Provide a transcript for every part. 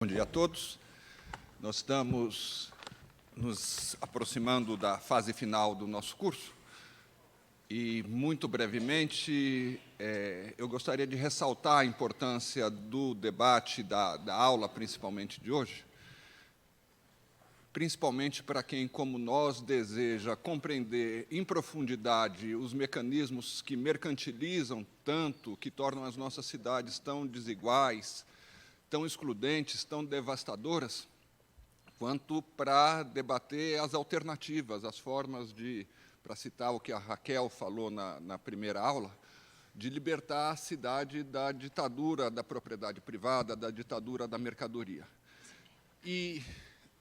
Bom dia a todos. Nós estamos nos aproximando da fase final do nosso curso e, muito brevemente, eu gostaria de ressaltar a importância do debate, da aula, principalmente de hoje, principalmente para quem, como nós, deseja compreender em profundidade os mecanismos que mercantilizam tanto, que tornam as nossas cidades tão desiguais, tão excludentes, tão devastadoras, quanto para debater as alternativas, as formas de, para citar o que a Raquel falou na primeira aula, de libertar a cidade da ditadura da propriedade privada, da ditadura da mercadoria. E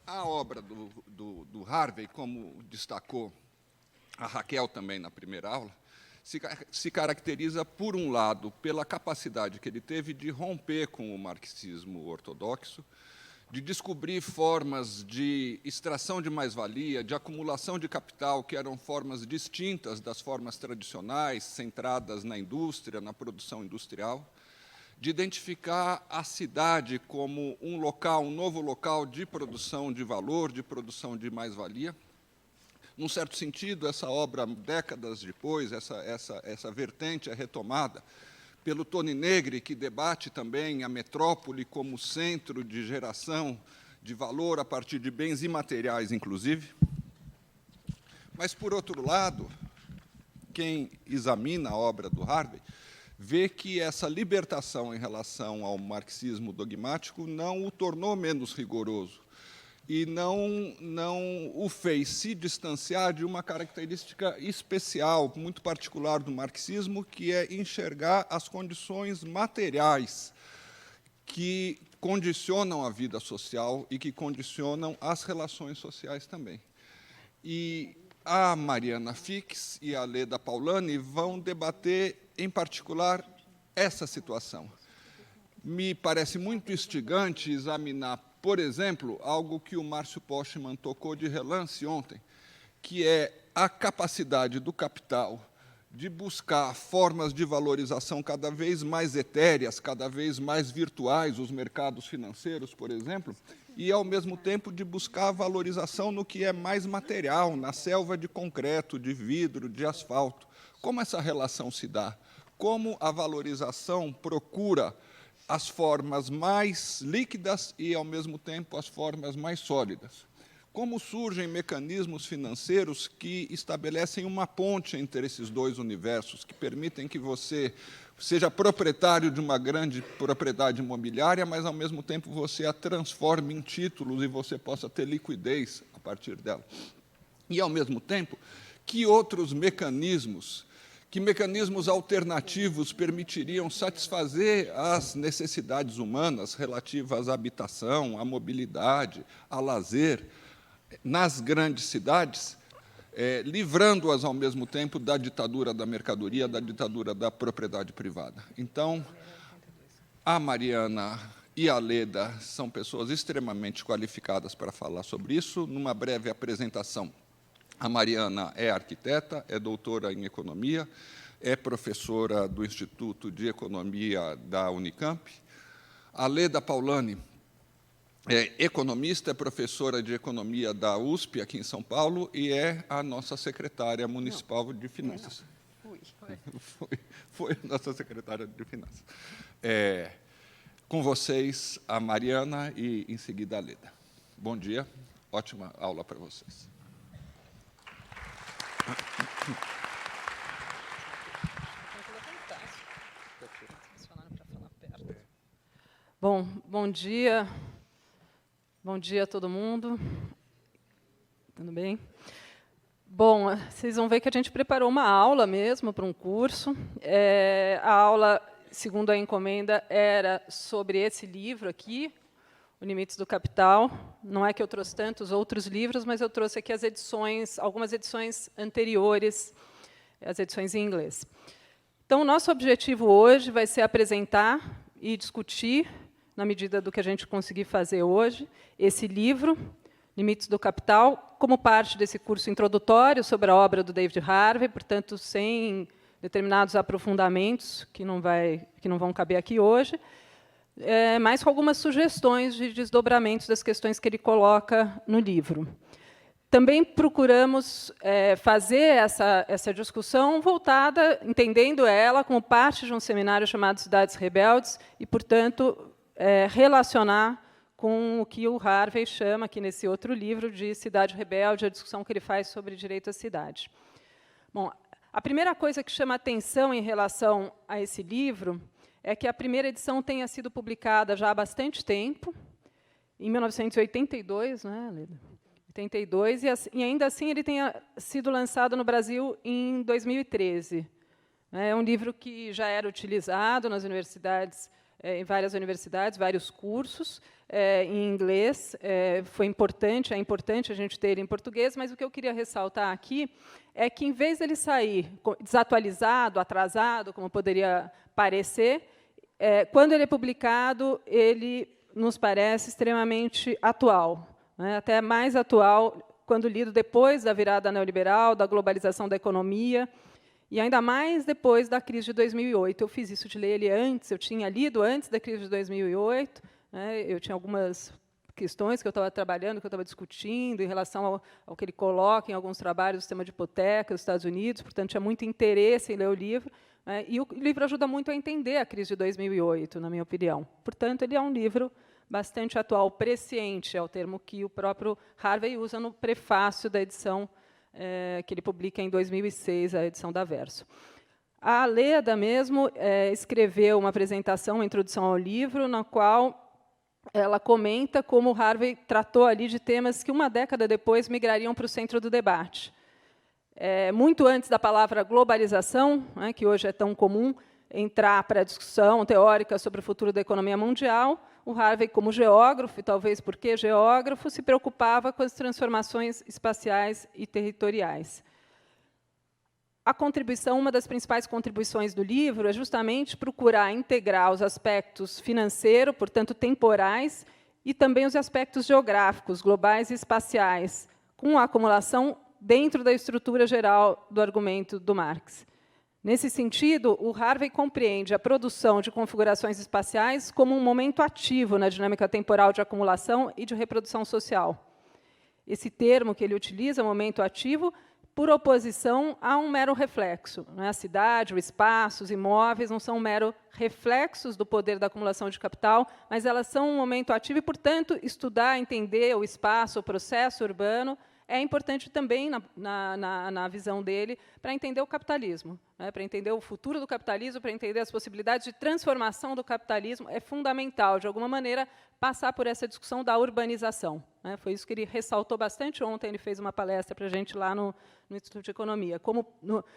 a obra do Harvey, como destacou a Raquel também na primeira aula, se caracteriza, por um lado, pela capacidade que ele teve de romper com o marxismo ortodoxo, de descobrir formas de extração de mais-valia, de acumulação de capital, que eram formas distintas das formas tradicionais, centradas na indústria, na produção industrial, de identificar a cidade como um local, um novo local de produção de valor, de produção de mais-valia. Num certo sentido, essa obra, décadas depois, essa vertente é retomada pelo Tony Negri, que debate também a metrópole como centro de geração de valor a partir de bens imateriais, inclusive. Mas, por outro lado, quem examina a obra do Harvey vê que essa libertação em relação ao marxismo dogmático não o tornou menos rigoroso, e não o fez se distanciar de uma característica especial, muito particular do marxismo, que é enxergar as condições materiais que condicionam a vida social e que condicionam as relações sociais também. E a Mariana Fix e a Leda Paulani vão debater, em particular, essa situação. Me parece muito instigante examinar, por exemplo, algo que o Márcio Postman tocou de relance ontem, que é a capacidade do capital de buscar formas de valorização cada vez mais etéreas, cada vez mais virtuais, os mercados financeiros, por exemplo, e, ao mesmo tempo, de buscar a valorização no que é mais material, na selva de concreto, de vidro, de asfalto. Como essa relação se dá? Como a valorização procura as formas mais líquidas e, ao mesmo tempo, as formas mais sólidas? Como surgem mecanismos financeiros que estabelecem uma ponte entre esses dois universos, que permitem que você seja proprietário de uma grande propriedade imobiliária, mas, ao mesmo tempo, você a transforme em títulos e você possa ter liquidez a partir dela? E, ao mesmo tempo, que outros mecanismos, que mecanismos alternativos permitiriam satisfazer as necessidades humanas relativas à habitação, à mobilidade, a lazer, nas grandes cidades, livrando-as, ao mesmo tempo, da ditadura da mercadoria, da ditadura da propriedade privada. Então, a Mariana e a Leda são pessoas extremamente qualificadas para falar sobre isso. Numa breve apresentação, a Mariana é arquiteta, é doutora em economia, é professora do Instituto de Economia da Unicamp. A Leda Paulani é economista, é professora de economia da USP, aqui em São Paulo, e é a nossa secretária municipal de finanças. Foi a nossa secretária de finanças. Com vocês, a Mariana e, em seguida, a Leda. Bom dia, ótima aula para vocês. Bom dia. Bom dia a todo mundo. Tudo bem? Bom, vocês vão ver que a gente preparou uma aula mesmo para um curso. A aula, segundo a encomenda, era sobre esse livro aqui, O Limites do Capital. Não é que eu trouxe tantos outros livros, mas eu trouxe aqui as edições, algumas edições anteriores, as edições em inglês. Então, o nosso objetivo hoje vai ser apresentar e discutir, na medida do que a gente conseguir fazer hoje, esse livro, Limites do Capital, como parte desse curso introdutório sobre a obra do David Harvey, portanto, sem determinados aprofundamentos que não vão caber aqui hoje. mas com algumas sugestões de desdobramentos das questões que ele coloca no livro. Também procuramos fazer essa discussão voltada, entendendo ela como parte de um seminário chamado Cidades Rebeldes, e, portanto, relacionar com o que o Harvey chama, aqui nesse outro livro, de Cidade Rebelde, a discussão que ele faz sobre direito à cidade. Bom, a primeira coisa que chama atenção em relação a esse livro é que a primeira edição tenha sido publicada já há bastante tempo, em 1982, né, Leda? 82, e ainda assim ele tenha sido lançado no Brasil em 2013. É um livro que já era utilizado nas universidades, em várias universidades, vários cursos, em inglês. É importante a gente ter ele em português, mas o que eu queria ressaltar aqui é que, em vez dele sair desatualizado, atrasado, como poderia parecer, quando ele é publicado, ele nos parece extremamente atual, né, até mais atual quando lido depois da virada neoliberal, da globalização da economia, e ainda mais depois da crise de 2008. Eu fiz isso de ler ele antes, eu tinha lido antes da crise de 2008, né, eu tinha algumas questões que eu estava trabalhando, que eu estava discutindo, em relação ao que ele coloca em alguns trabalhos do sistema de hipoteca dos Estados Unidos, portanto, tinha muito interesse em ler o livro, né, e o livro ajuda muito a entender a crise de 2008, na minha opinião. Portanto, ele é um livro bastante atual, presciente, é o termo que o próprio Harvey usa no prefácio da edição que ele publica em 2006, a edição da Verso. A Leda mesmo escreveu uma apresentação, uma introdução ao livro, na qual ela comenta como o Harvey tratou ali de temas que, uma década depois, migrariam para o centro do debate. Muito antes da palavra globalização, né, que hoje é tão comum, entrar para a discussão teórica sobre o futuro da economia mundial, o Harvey, como geógrafo, e talvez porque geógrafo, se preocupava com as transformações espaciais e territoriais. Uma das principais contribuições do livro é justamente procurar integrar os aspectos financeiros, portanto, temporais, e também os aspectos geográficos, globais e espaciais, com a acumulação dentro da estrutura geral do argumento do Marx. Nesse sentido, o Harvey compreende a produção de configurações espaciais como um momento ativo na dinâmica temporal de acumulação e de reprodução social. Esse termo que ele utiliza, momento ativo, por oposição a um mero reflexo. A cidade, o espaço, os imóveis não são mero reflexos do poder da acumulação de capital, mas elas são um momento ativo e, portanto, estudar, entender o espaço, o processo urbano, é importante também, na visão dele, para entender o capitalismo, né, para entender o futuro do capitalismo, para entender as possibilidades de transformação do capitalismo. É fundamental, de alguma maneira, passar por essa discussão da urbanização, né. Foi isso que ele ressaltou bastante ontem. Ele fez uma palestra para a gente lá no Instituto de Economia.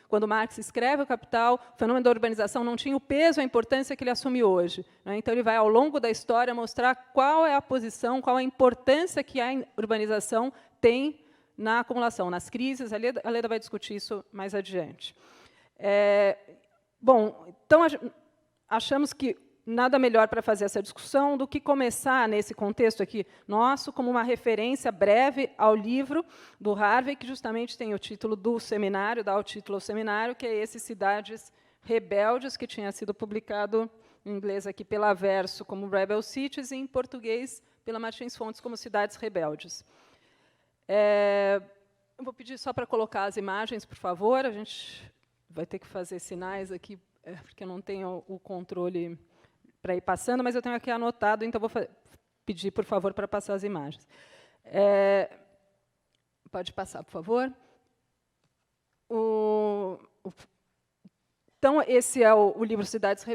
Quando Marx escreve o Capital, o fenômeno da urbanização não tinha o peso, a importância que ele assume hoje, né. Então, ele vai, ao longo da história, mostrar qual é a posição, qual a importância que a urbanização tem na acumulação, nas crises. A Leda vai discutir isso mais adiante. Bom, então, achamos que nada melhor para fazer essa discussão do que começar, nesse contexto aqui nosso, como uma referência breve ao livro do Harvey, que justamente tem o título do seminário, dá o título ao seminário, que é esse Cidades Rebeldes, que tinha sido publicado em inglês aqui pela Verso como Rebel Cities, e em português pela Martins Fontes como Cidades Rebeldes. Eu vou pedir só para colocar as imagens, por favor. A gente vai ter que fazer sinais aqui, porque eu não tenho o controle para ir passando, mas eu tenho aqui anotado, então vou pedir, por favor, para passar as imagens. Pode passar, por favor. Então, esse é o livro Cidades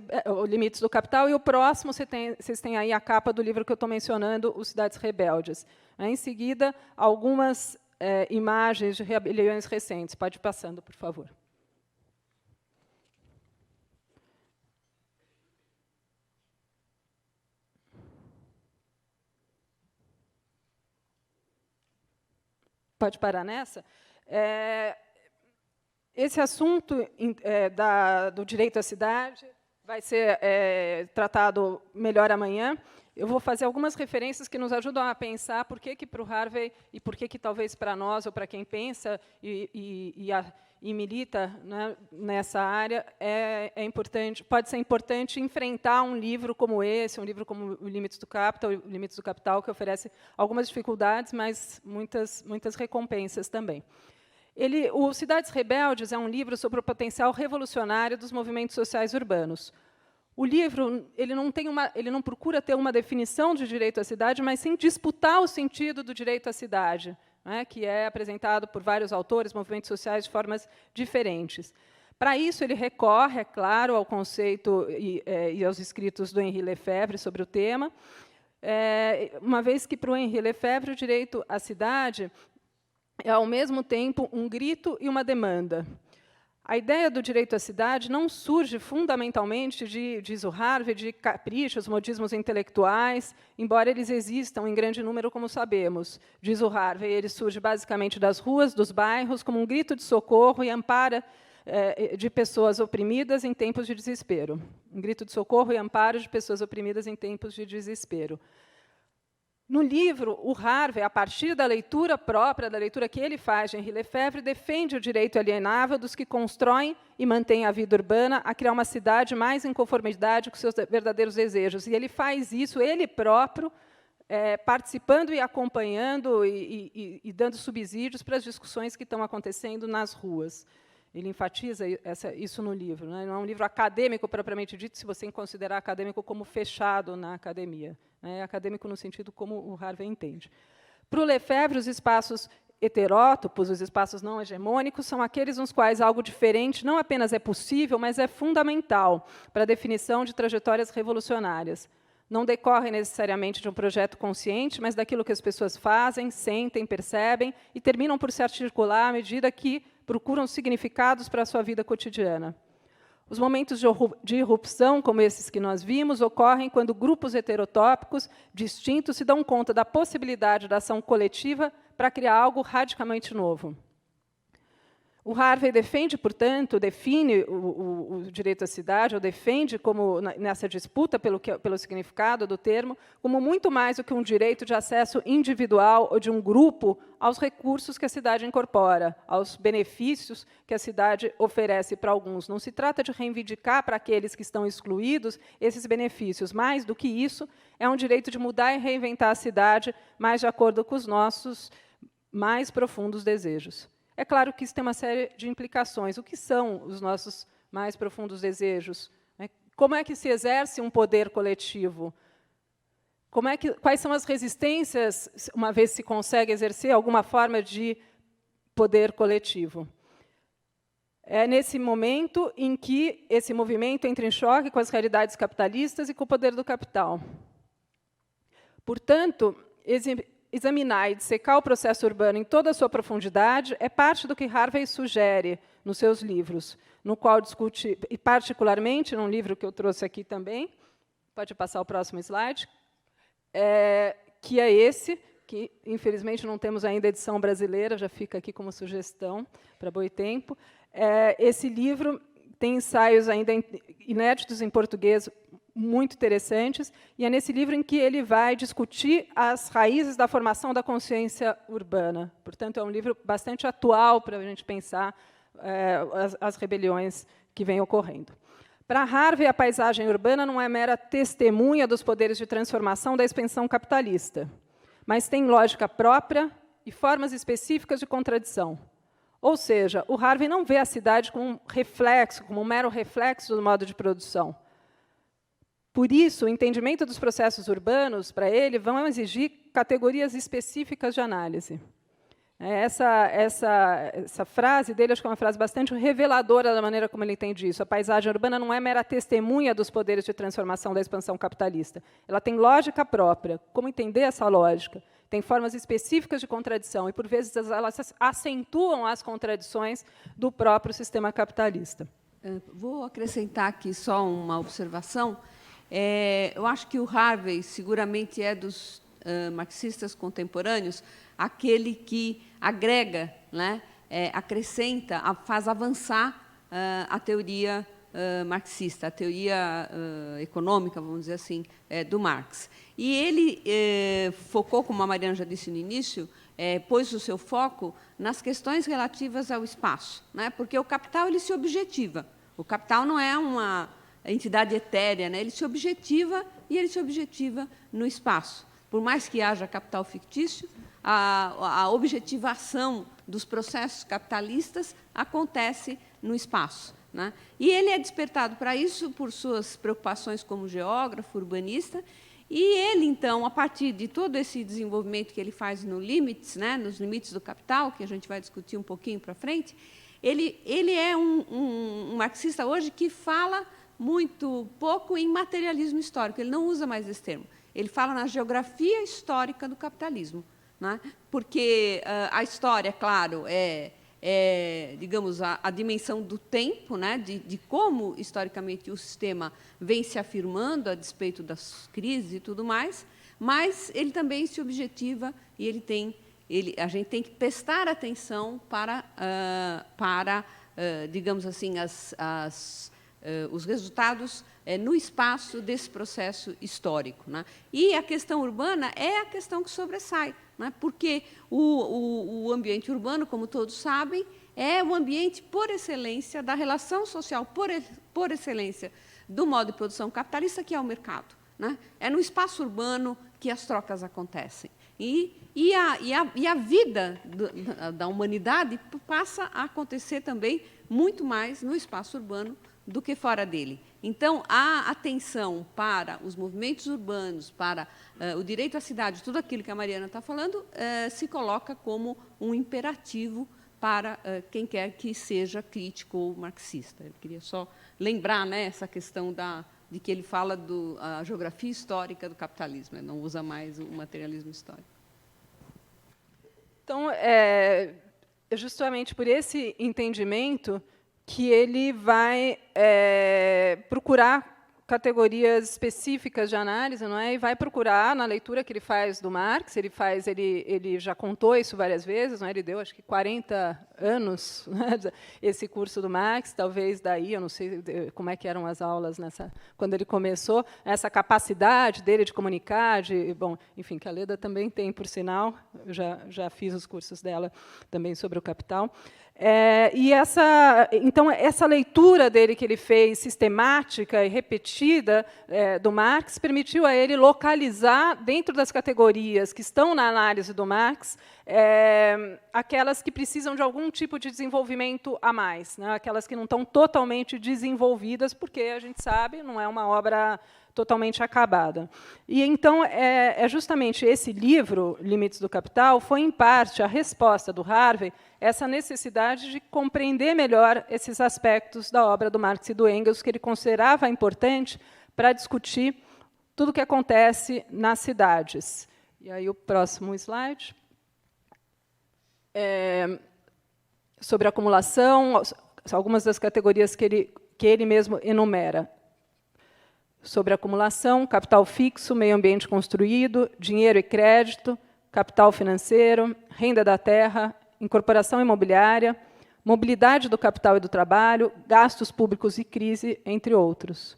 Limites do Capital, e o próximo vocês têm aí a capa do livro que eu estou mencionando, o Cidades Rebeldes. Em seguida, algumas imagens de rebeliões recentes. Pode ir passando, por favor. Pode parar nessa? Esse assunto do direito à cidade vai ser tratado melhor amanhã. eu vou fazer algumas referências que nos ajudam a pensar por que para o Harvey e por que talvez para nós ou para quem pensa e milita, né, nessa área é importante, pode ser importante enfrentar um livro como esse, um livro como o Limites do Capital, que oferece algumas dificuldades, mas muitas recompensas também. O Cidades Rebeldes é um livro sobre o potencial revolucionário dos movimentos sociais urbanos. O livro ele não procura ter uma definição de direito à cidade, mas sim disputar o sentido do direito à cidade, né, que é apresentado por vários autores, movimentos sociais, de formas diferentes. Para isso, ele recorre, é claro, ao conceito e aos escritos do Henri Lefebvre sobre o tema, uma vez que, para o Henri Lefebvre, o direito à cidade é, ao mesmo tempo, um grito e uma demanda. A ideia do direito à cidade não surge fundamentalmente, diz o Harvey, de caprichos, modismos intelectuais, embora eles existam em grande número, como sabemos. Diz o Harvey, ele surge basicamente das ruas, dos bairros, como um grito de socorro e amparo de pessoas oprimidas em tempos de desespero. Um grito de socorro e amparo de pessoas oprimidas em tempos de desespero. No livro, o Harvey, a partir da leitura própria, da leitura que ele faz de Henri Lefebvre, defende o direito alienável dos que constroem e mantêm a vida urbana a criar uma cidade mais em conformidade com seus verdadeiros desejos. E ele faz isso, ele próprio, participando e acompanhando e dando subsídios para as discussões que estão acontecendo nas ruas. Ele enfatiza isso no livro, né? Não é um livro acadêmico, propriamente dito, se você considerar acadêmico como fechado na academia. É acadêmico no sentido como o Harvey entende. Para o Lefebvre, os espaços heterótopos, os espaços não hegemônicos, são aqueles nos quais algo diferente não apenas é possível, mas é fundamental para a definição de trajetórias revolucionárias. Não decorre necessariamente de um projeto consciente, mas daquilo que as pessoas fazem, sentem, percebem e terminam por se articular à medida que procuram significados para a sua vida cotidiana. Os momentos de irrupção, como esses que nós vimos, ocorrem quando grupos heterotópicos distintos se dão conta da possibilidade da ação coletiva para criar algo radicalmente novo. O Harvey defende, portanto, define o direito à cidade, ou defende, como nessa disputa pelo significado do termo, como muito mais do que um direito de acesso individual ou de um grupo aos recursos que a cidade incorpora, aos benefícios que a cidade oferece para alguns. Não se trata de reivindicar para aqueles que estão excluídos esses benefícios. Mais do que isso, é um direito de mudar e reinventar a cidade mais de acordo com os nossos mais profundos desejos. É claro que isso tem uma série de implicações. O que são os nossos mais profundos desejos? Como é que se exerce um poder coletivo? Quais são as resistências, uma vez se consegue exercer alguma forma de poder coletivo? É nesse momento em que esse movimento entra em choque com as realidades capitalistas e com o poder do capital. Portanto, examinar e dissecar o processo urbano em toda a sua profundidade é parte do que Harvey sugere nos seus livros, no qual discute, e particularmente num livro que eu trouxe aqui também, pode passar o próximo slide, que é esse, que, infelizmente, não temos ainda edição brasileira, já fica aqui como sugestão para Boitempo. Esse livro tem ensaios ainda inéditos em português, muito interessantes, e é nesse livro em que ele vai discutir as raízes da formação da consciência urbana. Portanto, é um livro bastante atual para a gente pensar as rebeliões que vêm ocorrendo. Para Harvey, a paisagem urbana não é mera testemunha dos poderes de transformação da expansão capitalista, mas tem lógica própria e formas específicas de contradição. Ou seja, o Harvey não vê a cidade como um reflexo, como um mero reflexo do modo de produção. Por isso, o entendimento dos processos urbanos, para ele, vão exigir categorias específicas de análise. Essa frase dele, acho que é uma frase bastante reveladora da maneira como ele entende isso. A paisagem urbana não é mera testemunha dos poderes de transformação da expansão capitalista. Ela tem lógica própria. Como entender essa lógica? Tem formas específicas de contradição, e, por vezes, elas acentuam as contradições do próprio sistema capitalista. Vou acrescentar aqui só uma observação. Eu acho que o Harvey seguramente é dos marxistas contemporâneos aquele que agrega, né, acrescenta, faz avançar a teoria marxista, a teoria econômica, vamos dizer assim, do Marx. E ele focou, como a Mariana já disse no início, pôs o seu foco nas questões relativas ao espaço, né? Porque o capital ele se objetiva. O capital não é uma entidade etérea, né? Ele se objetiva e ele se objetiva no espaço. Por mais que haja capital fictício, a objetivação dos processos capitalistas acontece no espaço, né? E ele é despertado para isso por suas preocupações como geógrafo, urbanista, e ele, então, a partir de todo esse desenvolvimento que ele faz no Limites, né, nos limites do capital, que a gente vai discutir um pouquinho para frente, ele é um marxista hoje que fala muito pouco em materialismo histórico, ele não usa mais esse termo. Ele fala na geografia histórica do capitalismo, né? Porque a história, claro, digamos, a dimensão do tempo, né? de como, historicamente, o sistema vem se afirmando a despeito das crises e tudo mais, mas ele também se objetiva e a gente tem que prestar atenção para digamos assim, os resultados no espaço desse processo histórico, né? E a questão urbana é a questão que sobressai, né? Porque o ambiente urbano, como todos sabem, é o ambiente por excelência da relação social, por excelência do modo de produção capitalista, que é o mercado, né? É no espaço urbano que as trocas acontecem. E a vida da humanidade passa a acontecer também muito mais no espaço urbano do que fora dele. Então, a atenção para os movimentos urbanos, para o direito à cidade, tudo aquilo que a Mariana está falando, se coloca como um imperativo para quem quer que seja crítico ou marxista. Eu queria só lembrar, né, essa questão de que ele fala da geografia histórica do capitalismo, ele não usa mais o materialismo histórico. Então, é justamente por esse entendimento que ele vai procurar categorias específicas de análise, não é? E vai procurar, na leitura que ele faz do Marx, ele já contou isso várias vezes, não é? Ele deu, acho que, 40 anos, né, esse curso do Marx, talvez daí, eu não sei como é que eram as aulas quando ele começou, essa capacidade dele de comunicar, bom, enfim, que a Leda também tem, por sinal, eu já fiz os cursos dela também sobre o Capital. Então, essa leitura dele que ele fez, sistemática e repetida, do Marx, permitiu a ele localizar, dentro das categorias que estão na análise do Marx, aquelas que precisam de algum tipo de desenvolvimento a mais, né? Aquelas que não estão totalmente desenvolvidas, porque, a gente sabe, não é uma obra totalmente acabada. E, então, justamente esse livro, Limites do Capital, foi, em parte, a resposta do Harvey essa necessidade de compreender melhor esses aspectos da obra do Marx e do Engels, que ele considerava importante para discutir tudo o que acontece nas cidades. E aí, o próximo slide. Sobre acumulação, algumas das categorias que ele mesmo enumera. Sobre acumulação, capital fixo, meio ambiente construído, dinheiro e crédito, capital financeiro, renda da terra, incorporação imobiliária, mobilidade do capital e do trabalho, gastos públicos e crise, entre outros.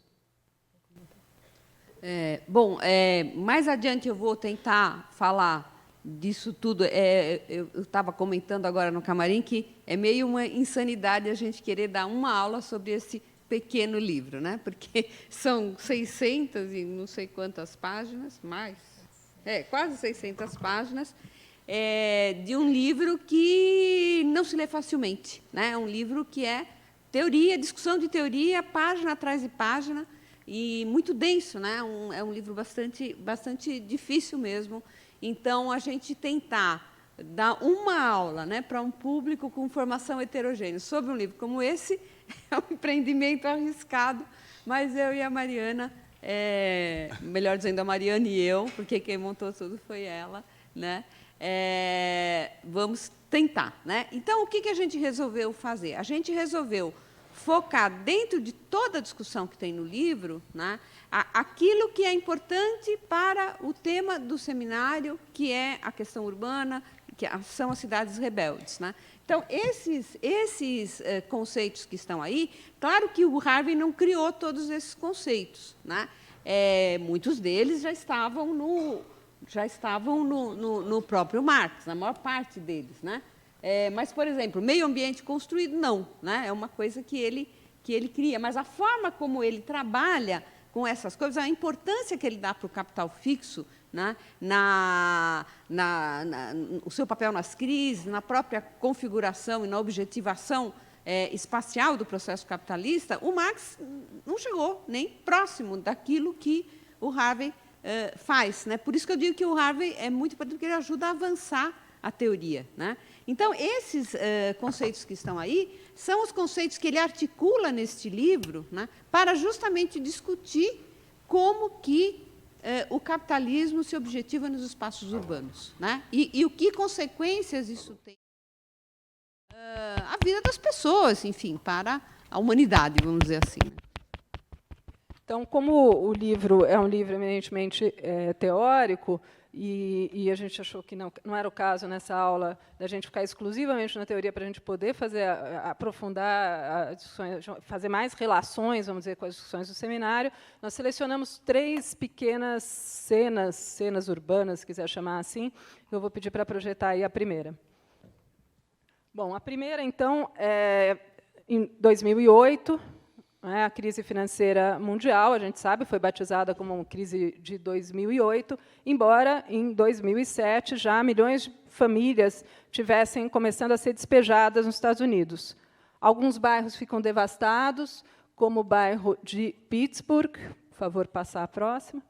Mais adiante eu vou tentar falar disso tudo. Eu estava comentando agora no camarim que é meio uma insanidade a gente querer dar uma aula sobre esse pequeno livro, né? Porque são 600 e não sei quantas páginas, quase 600 páginas, de um livro que não se lê facilmente, né? É um livro que é teoria, discussão de teoria, página atrás de página, e muito denso, né? É um livro bastante difícil mesmo. Então, a gente tentar dar uma aula, né, para um público com formação heterogênea sobre um livro como esse é um empreendimento arriscado, mas eu e a Mariana, melhor dizendo, a Mariana e eu, porque quem montou tudo foi ela, né? Vamos tentar, né? Então, o que a gente resolveu fazer? A gente resolveu focar dentro de toda a discussão que tem no livro, né, aquilo que é importante para o tema do seminário, que é a questão urbana, são as cidades rebeldes, né? Então, esses conceitos que estão aí, claro que o Harvey não criou todos esses conceitos, né? Muitos deles já estavam no próprio Marx, na maior parte deles, né? Mas, por exemplo, meio ambiente construído, não, né? É uma coisa que ele cria, mas a forma como ele trabalha com essas coisas, a importância que ele dá para o capital fixo, né? O seu papel nas crises, na própria configuração e na objetivação espacial do processo capitalista, o Marx não chegou nem próximo daquilo que o Harvey faz, né? Por isso que eu digo que o Harvey é muito importante, porque ele ajuda a avançar a teoria, né? Então, esses conceitos que estão aí são os conceitos que ele articula neste livro, né, para justamente discutir como que o capitalismo se objetiva nos espaços urbanos, né? E o que consequências isso tem a vida das pessoas, enfim, para a humanidade, vamos dizer assim. Então, como o livro é um livro eminentemente teórico, e a gente achou que não era o caso nessa aula da gente ficar exclusivamente na teoria para a gente poder aprofundar as discussões, fazer mais relações, vamos dizer, com as discussões do seminário, nós selecionamos 3 pequenas cenas urbanas, se quiser chamar assim, que eu vou pedir para projetar aí a primeira. Bom, a primeira, então, é em 2008, a crise financeira mundial, a gente sabe, foi batizada como crise de 2008, embora, em 2007, já milhões de famílias tivessem começando a ser despejadas nos Estados Unidos. Alguns bairros ficam devastados, como o bairro de Pittsburgh. Por favor, passar a próxima.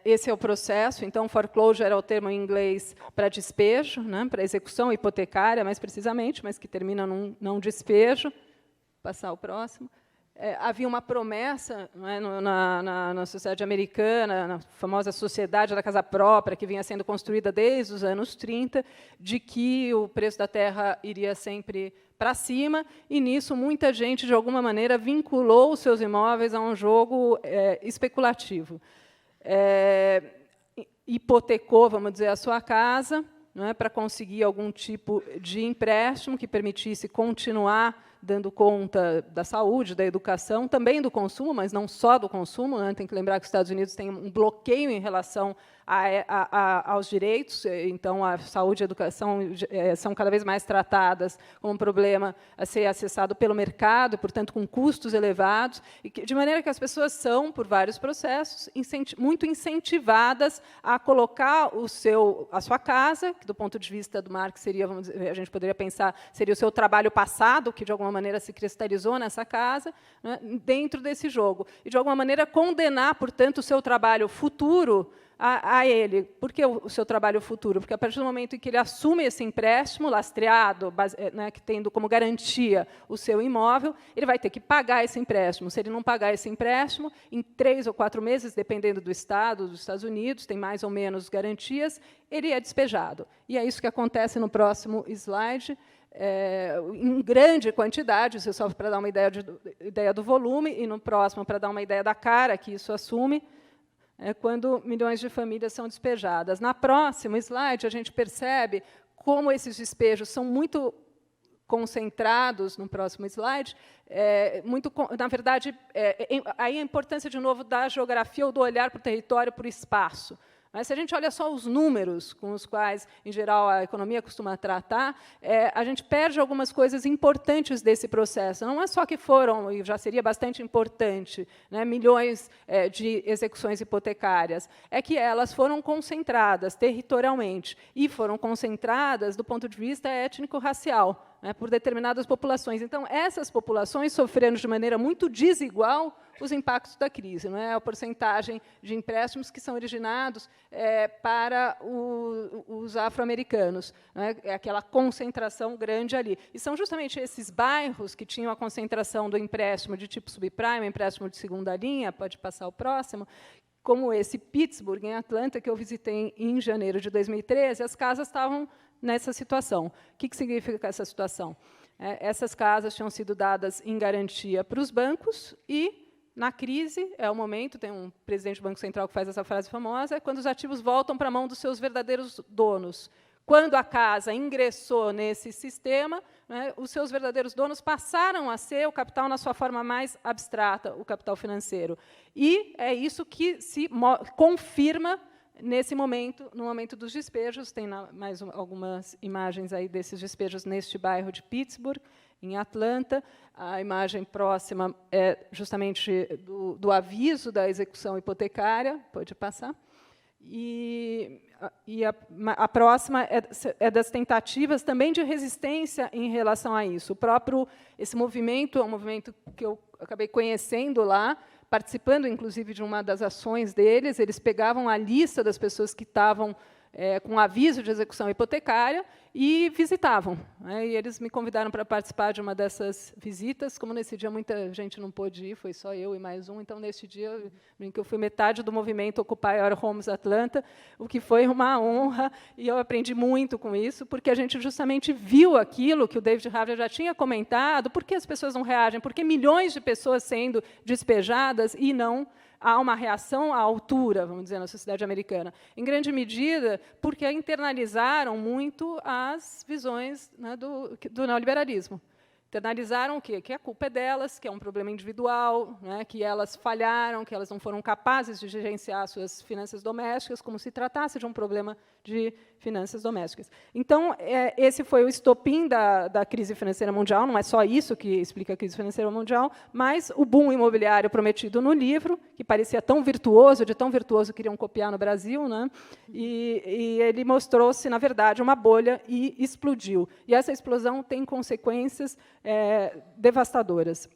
Esse é o processo. Então, foreclosure é o termo em inglês para despejo, né, para execução hipotecária, mais precisamente, mas que termina num não despejo. Passar o próximo. Havia uma promessa, não é, na sociedade americana, na famosa sociedade da casa própria, que vinha sendo construída desde os anos 30, de que o preço da terra iria sempre para cima, e, nisso, muita gente, de alguma maneira, vinculou os seus imóveis a um jogo especulativo. Hipotecou, vamos dizer, a sua casa, não é, para conseguir algum tipo de empréstimo que permitisse continuar dando conta da saúde, da educação, também do consumo, mas não só do consumo, né? Tem que lembrar que os Estados Unidos têm um bloqueio em relação aos direitos, então a saúde e a educação são cada vez mais tratadas como um problema a ser acessado pelo mercado, portanto, com custos elevados, de maneira que as pessoas são, por vários processos, muito incentivadas a colocar a sua casa, que, do ponto de vista do Marx, seria, vamos dizer, a gente poderia pensar, seria o seu trabalho passado, que, de alguma maneira, se cristalizou nessa casa, né, dentro desse jogo. E, de alguma maneira, condenar, portanto, o seu trabalho futuro a ele. Por que o seu trabalho futuro? Porque, a partir do momento em que ele assume esse empréstimo lastreado, né, que tendo como garantia o seu imóvel, ele vai ter que pagar esse empréstimo. Se ele não pagar esse empréstimo, em 3 ou 4 meses, dependendo do Estado, dos Estados Unidos, tem mais ou menos garantias, ele é despejado. E é isso que acontece no próximo slide. Em grande quantidade, isso é só para dar uma ideia do volume, e, no próximo, para dar uma ideia da cara que isso assume, quando milhões de famílias são despejadas. Na próxima slide, a gente percebe como esses despejos são muito concentrados, no próximo slide, na verdade, aí a importância, de novo, da geografia ou do olhar para o território, para o espaço. Mas, se a gente olha só os números com os quais, em geral, a economia costuma tratar, a gente perde algumas coisas importantes desse processo. Não é só que foram, e já seria bastante importante, né, milhões de execuções hipotecárias, é que elas foram concentradas territorialmente, e foram concentradas do ponto de vista étnico-racial, né, por determinadas populações. Então, essas populações sofreram de maneira muito desigual os impactos da crise, não é? A porcentagem de empréstimos que são originados para os afro-americanos, não é? É aquela concentração grande ali. E são justamente esses bairros que tinham a concentração do empréstimo de tipo subprime, empréstimo de segunda linha, pode passar o próximo, como esse Pittsburgh, em Atlanta, que eu visitei em janeiro de 2013, as casas estavam nessa situação. O que significa essa situação? Essas casas tinham sido dadas em garantia para os bancos e na crise, é o momento, tem um presidente do Banco Central que faz essa frase famosa, é quando os ativos voltam para a mão dos seus verdadeiros donos. Quando a casa ingressou nesse sistema, né, os seus verdadeiros donos passaram a ser o capital na sua forma mais abstrata, o capital financeiro. E é isso que se confirma nesse momento, no momento dos despejos. Tem mais algumas imagens aí desses despejos neste bairro de Pittsburgh, em Atlanta. A imagem próxima é justamente do aviso da execução hipotecária. Pode passar. E a próxima é das tentativas também de resistência em relação a isso. Esse movimento é um movimento que eu acabei conhecendo lá, participando, inclusive, de uma das ações deles. Eles pegavam a lista das pessoas que estavam com aviso de execução hipotecária e visitavam. Né? E eles me convidaram para participar de uma dessas visitas. Como nesse dia muita gente não pôde ir, foi só eu e mais um, então, nesse dia, eu fui metade do movimento Occupy Our Homes Atlanta, o que foi uma honra, e eu aprendi muito com isso, porque a gente justamente viu aquilo que o David Harvey já tinha comentado. Por que as pessoas não reagem? Por que milhões de pessoas sendo despejadas e não há uma reação à altura, vamos dizer, na sociedade americana? Em grande medida, porque internalizaram muito as visões, né, do neoliberalismo. Internalizaram o quê? Que a culpa é delas, que é um problema individual, né, que elas falharam, que elas não foram capazes de gerenciar suas finanças domésticas, como se tratasse de um problema de finanças domésticas. Então, esse foi o estopim da crise financeira mundial. Não é só isso que explica a crise financeira mundial, mas o boom imobiliário prometido no livro, que parecia tão virtuoso, de tão virtuoso queriam copiar no Brasil, né? E ele mostrou-se, na verdade, uma bolha e explodiu. E essa explosão tem consequências devastadoras.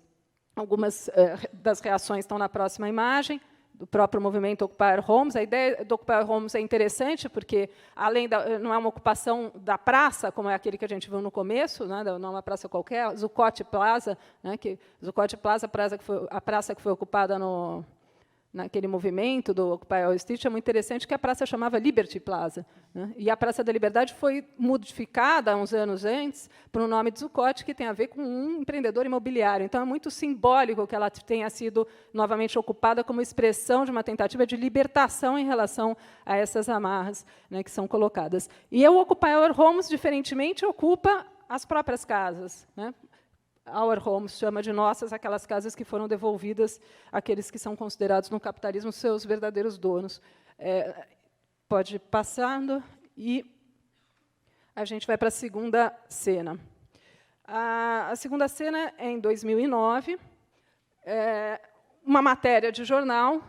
Algumas das reações estão na próxima imagem, do próprio movimento Occupy Our Homes. A ideia do Occupy Our Homes é interessante, porque, além não é uma ocupação da praça, como é aquele que a gente viu no começo, né, não é uma praça qualquer, Zuccotti Plaza, né, Zuccotti Plaza, a praça que foi ocupada naquele movimento do Occupy Wall Street, é muito interessante que a praça chamava Liberty Plaza, né? E a Praça da Liberdade foi modificada, há uns anos antes, por um nome de Zuccotti, que tem a ver com um empreendedor imobiliário. Então, é muito simbólico que ela tenha sido novamente ocupada como expressão de uma tentativa de libertação em relação a essas amarras, né, que são colocadas. E o Occupy Our Homes, diferentemente, ocupa as próprias casas, né? Our Homes chama de nossas aquelas casas que foram devolvidas àqueles que são considerados no capitalismo seus verdadeiros donos. Pode ir passando, e a gente vai para a segunda cena. A segunda cena é em 2009, uma matéria de jornal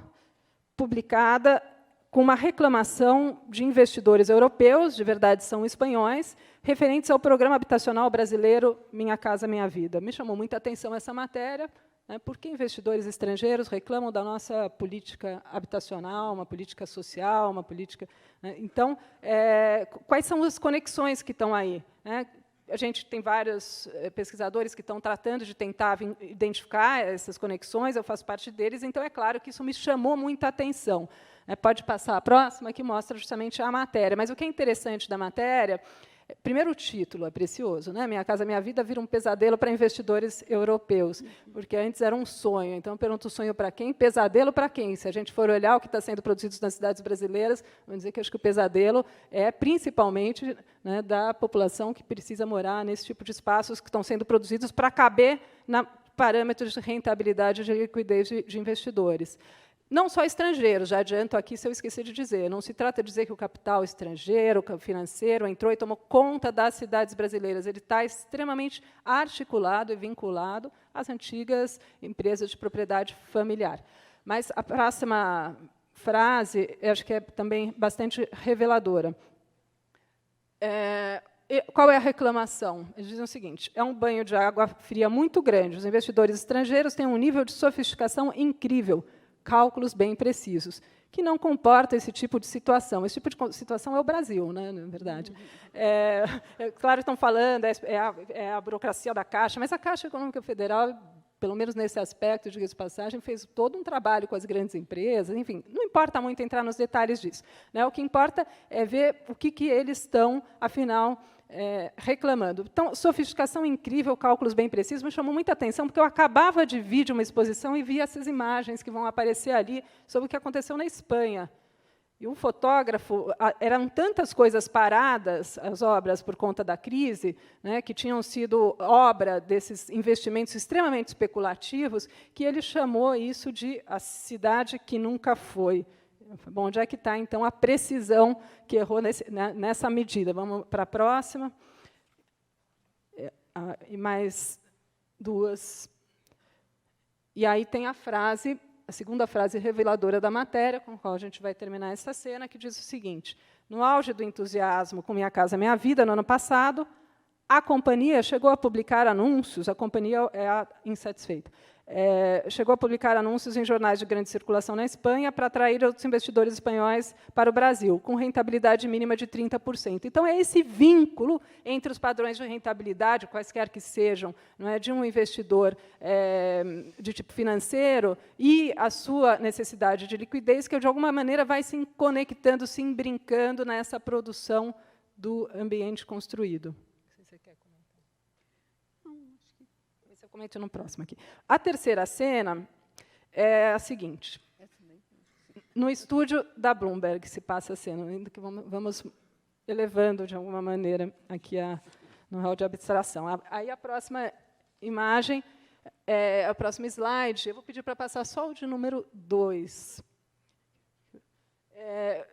publicada com uma reclamação de investidores europeus, de verdade são espanhóis, referentes ao programa habitacional brasileiro Minha Casa Minha Vida. Me chamou muita atenção essa matéria, né, porque investidores estrangeiros reclamam da nossa política habitacional, uma política social, uma política... Né? Então, quais são as conexões que estão aí? Né? A gente tem vários pesquisadores que estão tratando de tentar identificar essas conexões, eu faço parte deles, então é claro que isso me chamou muita atenção. Pode passar a próxima, que mostra justamente a matéria. Mas o que é interessante da matéria, primeiro o título é precioso, né? Minha Casa Minha Vida vira um pesadelo para investidores europeus, porque antes era um sonho. Então, eu pergunto, sonho para quem? Pesadelo para quem? Se a gente for olhar o que está sendo produzido nas cidades brasileiras, vamos dizer que acho que o pesadelo é principalmente, né, da população que precisa morar nesse tipo de espaços que estão sendo produzidos para caber na parâmetros de rentabilidade e de liquidez de investidores. Não só estrangeiros, já adianto aqui se eu esqueci de dizer, não se trata de dizer que o capital estrangeiro, o financeiro, entrou e tomou conta das cidades brasileiras. Ele está extremamente articulado e vinculado às antigas empresas de propriedade familiar. Mas a próxima frase, eu acho que é também bastante reveladora. Qual é a reclamação? Eles dizem o seguinte: é um banho de água fria muito grande. Os investidores estrangeiros têm um nível de sofisticação incrível, cálculos bem precisos, que não comporta esse tipo de situação. Esse tipo de situação é o Brasil, né, na verdade. Claro, estão falando, é a burocracia da Caixa, mas a Caixa Econômica Federal pelo menos nesse aspecto, diga-se de passagem, fez todo um trabalho com as grandes empresas, enfim, não importa muito entrar nos detalhes disso, né? O que importa é ver o que eles estão, afinal, reclamando. Então, sofisticação incrível, cálculos bem precisos, me chamou muita atenção, porque eu acabava de vir de uma exposição e vi essas imagens que vão aparecer ali sobre o que aconteceu na Espanha. E o fotógrafo, eram tantas coisas paradas, as obras, por conta da crise, né, que tinham sido obra desses investimentos extremamente especulativos, que ele chamou isso de a cidade que nunca foi. Bom, onde é que está, então, a precisão que errou nessa medida? Vamos para a próxima. E mais duas. E aí tem a frase... A segunda frase reveladora da matéria, com a qual a gente vai terminar essa cena, que diz o seguinte: no auge do entusiasmo com Minha Casa Minha Vida, no ano passado, a companhia chegou a publicar anúncios, a companhia é a insatisfeita, chegou a publicar anúncios em jornais de grande circulação na Espanha para atrair outros investidores espanhóis para o Brasil, com rentabilidade mínima de 30%. Então, é esse vínculo entre os padrões de rentabilidade, quaisquer que sejam, não é, de um investidor de tipo financeiro e a sua necessidade de liquidez, que, de alguma maneira, vai se conectando, se imbrincando nessa produção do ambiente construído. Você quer comentar? Eu comento no próximo aqui. A terceira cena é a seguinte. No estúdio da Bloomberg se passa a cena, ainda que vamos elevando, de alguma maneira, aqui no hall de abstração. Aí a próxima imagem, a próxima slide, eu vou pedir para passar só o de número 2.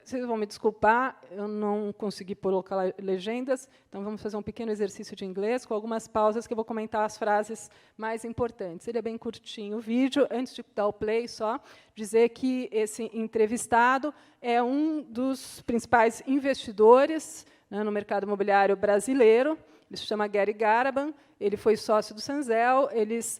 Vocês vão me desculpar, eu não consegui colocar legendas, então vamos fazer um pequeno exercício de inglês, com algumas pausas, que eu vou comentar as frases mais importantes. Ele é bem curtinho o vídeo. Antes de dar o play, só dizer que esse entrevistado é um dos principais investidores, né, no mercado imobiliário brasileiro. Ele se chama Gary Garaban, ele foi sócio do Sanzel, eles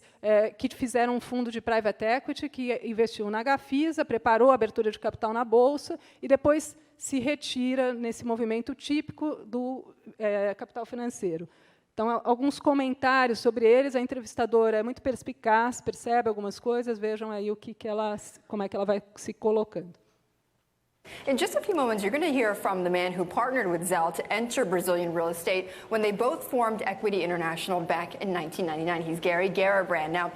que fizeram um fundo de private equity que investiu na Gafisa, preparou a abertura de capital na Bolsa e depois se retira nesse movimento típico do capital financeiro. Então, alguns comentários sobre eles. A entrevistadora é muito perspicaz, percebe algumas coisas, vejam aí como é que ela vai se colocando. In just a few moments, you're going to hear from the man who partnered with Zell to enter Brazilian real estate when they both formed Equity International back in 1999. He's Gary Garabrand. Now,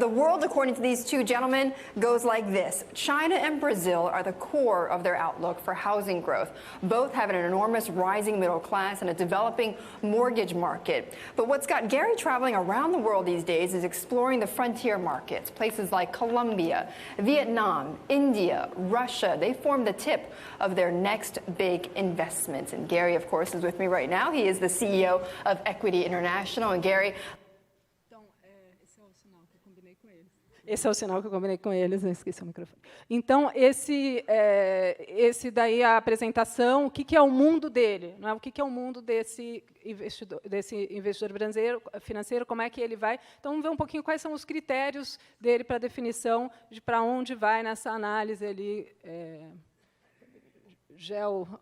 the world, according to these two gentlemen, goes like this. China and Brazil are the core of their outlook for housing growth. Both have an enormous rising middle class and a developing mortgage market. But what's got Gary traveling around the world these days is exploring the frontier markets, places like Colombia, Vietnam, India, Russia. They formed the tip of their next big investments. And Gary, of course, is with me right now. He is the CEO of Equity International. And Gary... Então, esse é o sinal que eu combinei com eles. Esse é o sinal que eu combinei com eles, eu esqueci o microfone. Então, esse daí é a apresentação, o que é o mundo dele, não é? O que é o mundo desse investidor brasileiro, financeiro, como é que ele vai. Então, vamos ver um pouquinho quais são os critérios dele para a definição de para onde vai nessa análise ali,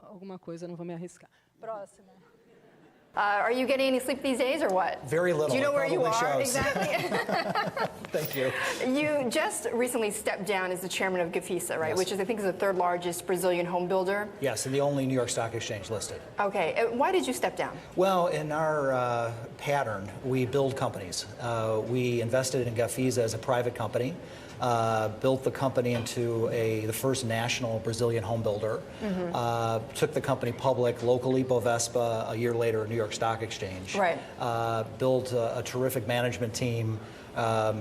alguma coisa, não vou me arriscar. Próxima. Are you getting any sleep these days or what? Very little. Do you know where you are? Shows. Exactly. Thank you. You just recently stepped down as the chairman of Gafisa, right? Yes. Which is, I think, is the third largest Brazilian home builder. Yes, and the only New York Stock Exchange listed. Okay. Why did you step down? Well, in our pattern, we build companies. We invested in Gafisa as a private company. Built the company into the first national Brazilian home builder. Mm-hmm. Took the company public locally, Bovespa, a year later, New York Stock Exchange. Right. Built a terrific management team,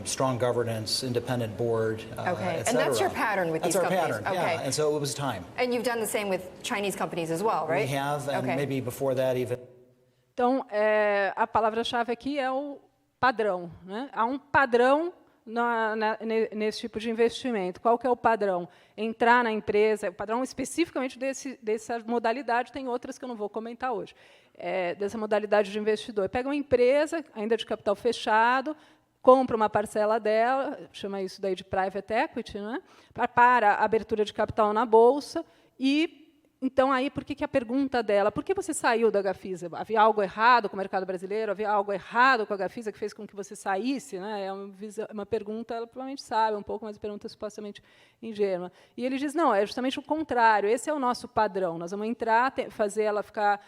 strong governance, independent board, okay. et And that's your pattern with these companies? That's our pattern, okay. yeah. And so it was time. And you've done the same with Chinese companies as well, right? We have, and okay. maybe before that even. Então, a palavra-chave aqui é o padrão, né? Há um padrão nesse tipo de investimento. Qual que é o padrão? Entrar na empresa, o padrão especificamente dessa modalidade, tem outras que eu não vou comentar hoje, dessa modalidade de investidor. Pega uma empresa, ainda de capital fechado, compra uma parcela dela, chama isso daí de private equity, né? Para a abertura de capital na Bolsa, e Então, aí, por que a pergunta dela? Por que você saiu da Gafisa? Havia algo errado com o mercado brasileiro? Havia algo errado com a Gafisa que fez com que você saísse? Né? É uma pergunta, ela provavelmente sabe um pouco, mas pergunta supostamente ingênua. E ele diz, não, é justamente o contrário, esse é o nosso padrão. Nós vamos entrar, fazer ela ficar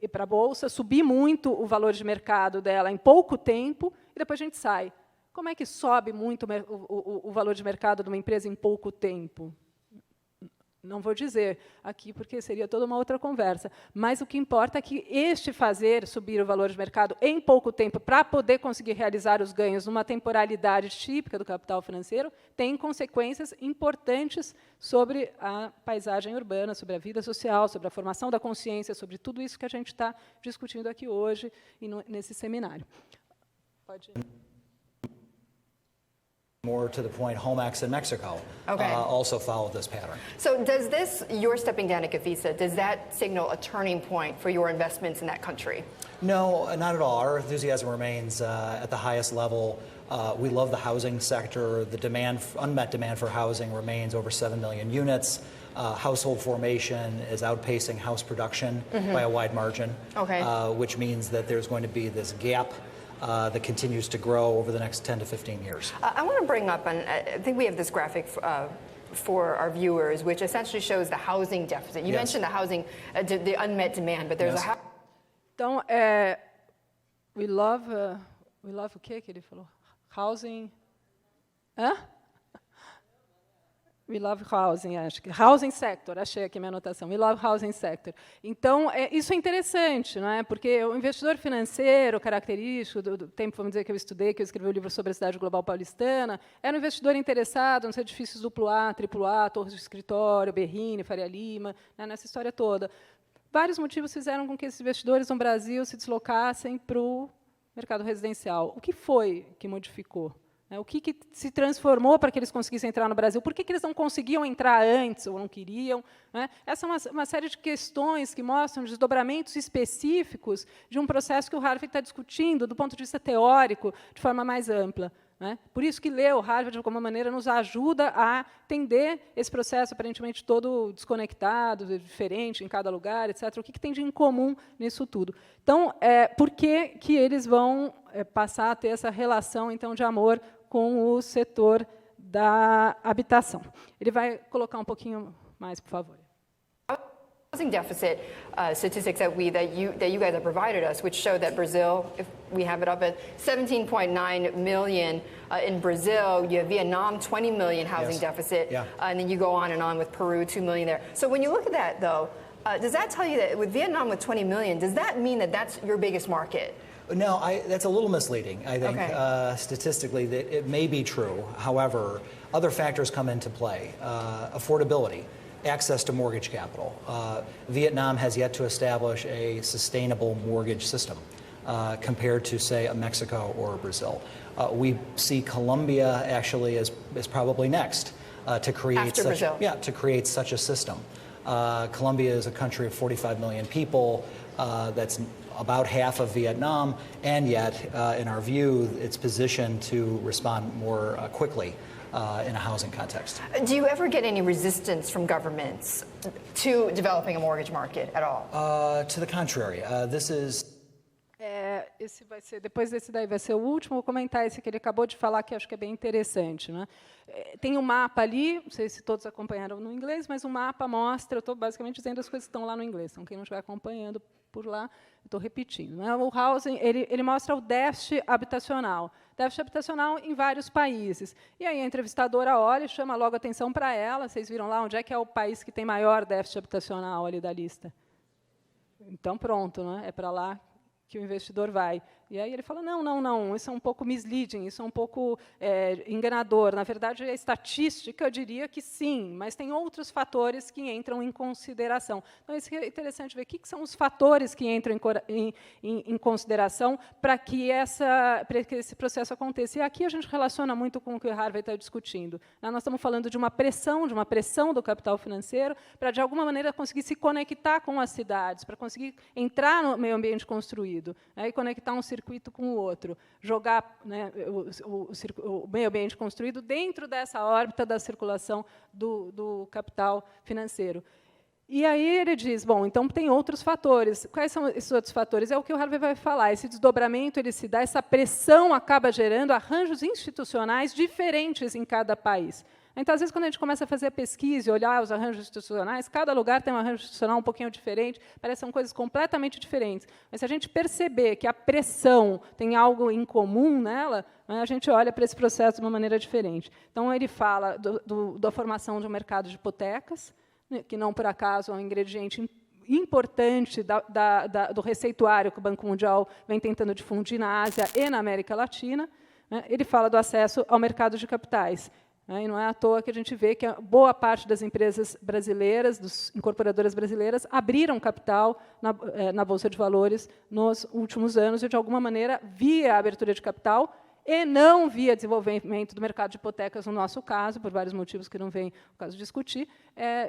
ir para a Bolsa, subir muito o valor de mercado dela em pouco tempo, e depois a gente sai. Como é que sobe muito o valor de mercado de uma empresa em pouco tempo? Não vou dizer aqui, porque seria toda uma outra conversa. Mas o que importa é que este fazer subir o valor de mercado em pouco tempo para poder conseguir realizar os ganhos numa temporalidade típica do capital financeiro tem consequências importantes sobre a paisagem urbana, sobre a vida social, sobre a formação da consciência, sobre tudo isso que a gente está discutindo aqui hoje e nesse seminário. Pode ir. More to the point, Homex in Mexico also followed this pattern. So does this, your stepping down at Gafisa, does that signal a turning point for your investments in that country? No, not at all. Our enthusiasm remains at the highest level. We love the housing sector. The demand, unmet demand for housing remains over 7 million units. Household formation is outpacing house production by a wide margin, which means that there's going to be this gap that continues to grow over the next 10 to 15 years. I want to bring up, and I think we have this graphic for our viewers, which essentially shows the housing deficit. You mentioned the housing, the unmet demand, but there's a... Então, we love o que ele falou? Housing... Hã? We love housing, acho que. Housing sector, achei aqui minha anotação. We love housing sector. Então, isso é interessante, não é? Porque o investidor financeiro, característico do tempo, vamos dizer, que eu estudei, que eu escrevi o livro sobre a cidade global paulistana, era um investidor interessado nos edifícios duplo A, triplo A, torres de escritório, Berrini, Faria Lima, né, nessa história toda. Vários motivos fizeram com que esses investidores no Brasil se deslocassem para o mercado residencial. O que foi que modificou? O que se transformou para que eles conseguissem entrar no Brasil? Por que eles não conseguiam entrar antes ou não queriam? Né? Essa é uma série de questões que mostram desdobramentos específicos de um processo que o Harvard está discutindo do ponto de vista teórico, de forma mais ampla. Né? Por isso que ler o Harvard, de alguma maneira, nos ajuda a entender esse processo aparentemente todo desconectado, diferente em cada lugar, etc. O que tem de incomum nisso tudo? Então, por que eles vão passar a ter essa relação, então, de amor com o setor da habitação? Ele vai colocar um pouquinho mais, por favor. Housing deficit statistics that you guys have provided us, which show that Brazil, if we have it up at 17.9 million in Brazil, you have Vietnam 20 million housing deficit, and then you go on with Peru 2 million there. So when you look at that, though, does that tell you that with Vietnam with 20 million, does that mean that that's your biggest market? No, that's a little misleading. I think statistically that it may be true. However, other factors come into play. Affordability. Access to mortgage capital. Vietnam has yet to establish a sustainable mortgage system compared to, say, a Mexico or a Brazil. We see Colombia actually as probably next to create to create such a system. Colombia is a country of 45 million people. That's about half of Vietnam, and yet, in our view, it's positioned to respond more quickly. In a housing context. Do you ever get any resistance from governments to developing a mortgage market at all? To the contrary, this is... Esse vai ser, depois desse daí vai ser o último. Vou comentar esse que ele acabou de falar, que acho que é bem interessante. Né? Tem um mapa ali, não sei se todos acompanharam no inglês, mas o mapa mostra, eu estou basicamente dizendo as coisas que estão lá no inglês, então quem não estiver acompanhando por lá, estou repetindo. Né? O housing, ele mostra o déficit habitacional. Déficit habitacional em vários países. E aí a entrevistadora olha e chama logo atenção para ela. Vocês viram lá onde é que é o país que tem maior déficit habitacional ali da lista? Então, pronto, né? É para lá que o investidor vai. E aí ele fala, não, isso é um pouco misleading, isso é um pouco enganador. Na verdade, a estatística, eu diria que sim, mas tem outros fatores que entram em consideração. Então, isso é interessante ver o que são os fatores que entram em consideração para que esse processo aconteça. E aqui a gente relaciona muito com o que o Harvard está discutindo. Nós estamos falando de uma pressão do capital financeiro para, de alguma maneira, conseguir se conectar com as cidades, para conseguir entrar no meio ambiente construído, né, e conectar um circuito com o outro, jogar, né, o meio ambiente construído dentro dessa órbita da circulação do capital financeiro. E aí ele diz, bom, então tem outros fatores. Quais são esses outros fatores? É o que o Harvey vai falar. Esse desdobramento ele se dá, essa pressão acaba gerando arranjos institucionais diferentes em cada país. Então, às vezes, quando a gente começa a fazer a pesquisa e olhar os arranjos institucionais, cada lugar tem um arranjo institucional um pouquinho diferente, parece que são coisas completamente diferentes. Mas se a gente perceber que a pressão tem algo em comum nela, né, a gente olha para esse processo de uma maneira diferente. Então, ele fala da formação de um mercado de hipotecas, que não, por acaso, é um ingrediente importante do receituário que o Banco Mundial vem tentando difundir na Ásia e na América Latina. Né. Ele fala do acesso ao mercado de capitais. E não é à toa que a gente vê que a boa parte das empresas brasileiras, das incorporadoras brasileiras, abriram capital na Bolsa de Valores nos últimos anos, e, de alguma maneira, via a abertura de capital e não via desenvolvimento do mercado de hipotecas, no nosso caso, por vários motivos que não vem o caso discutir,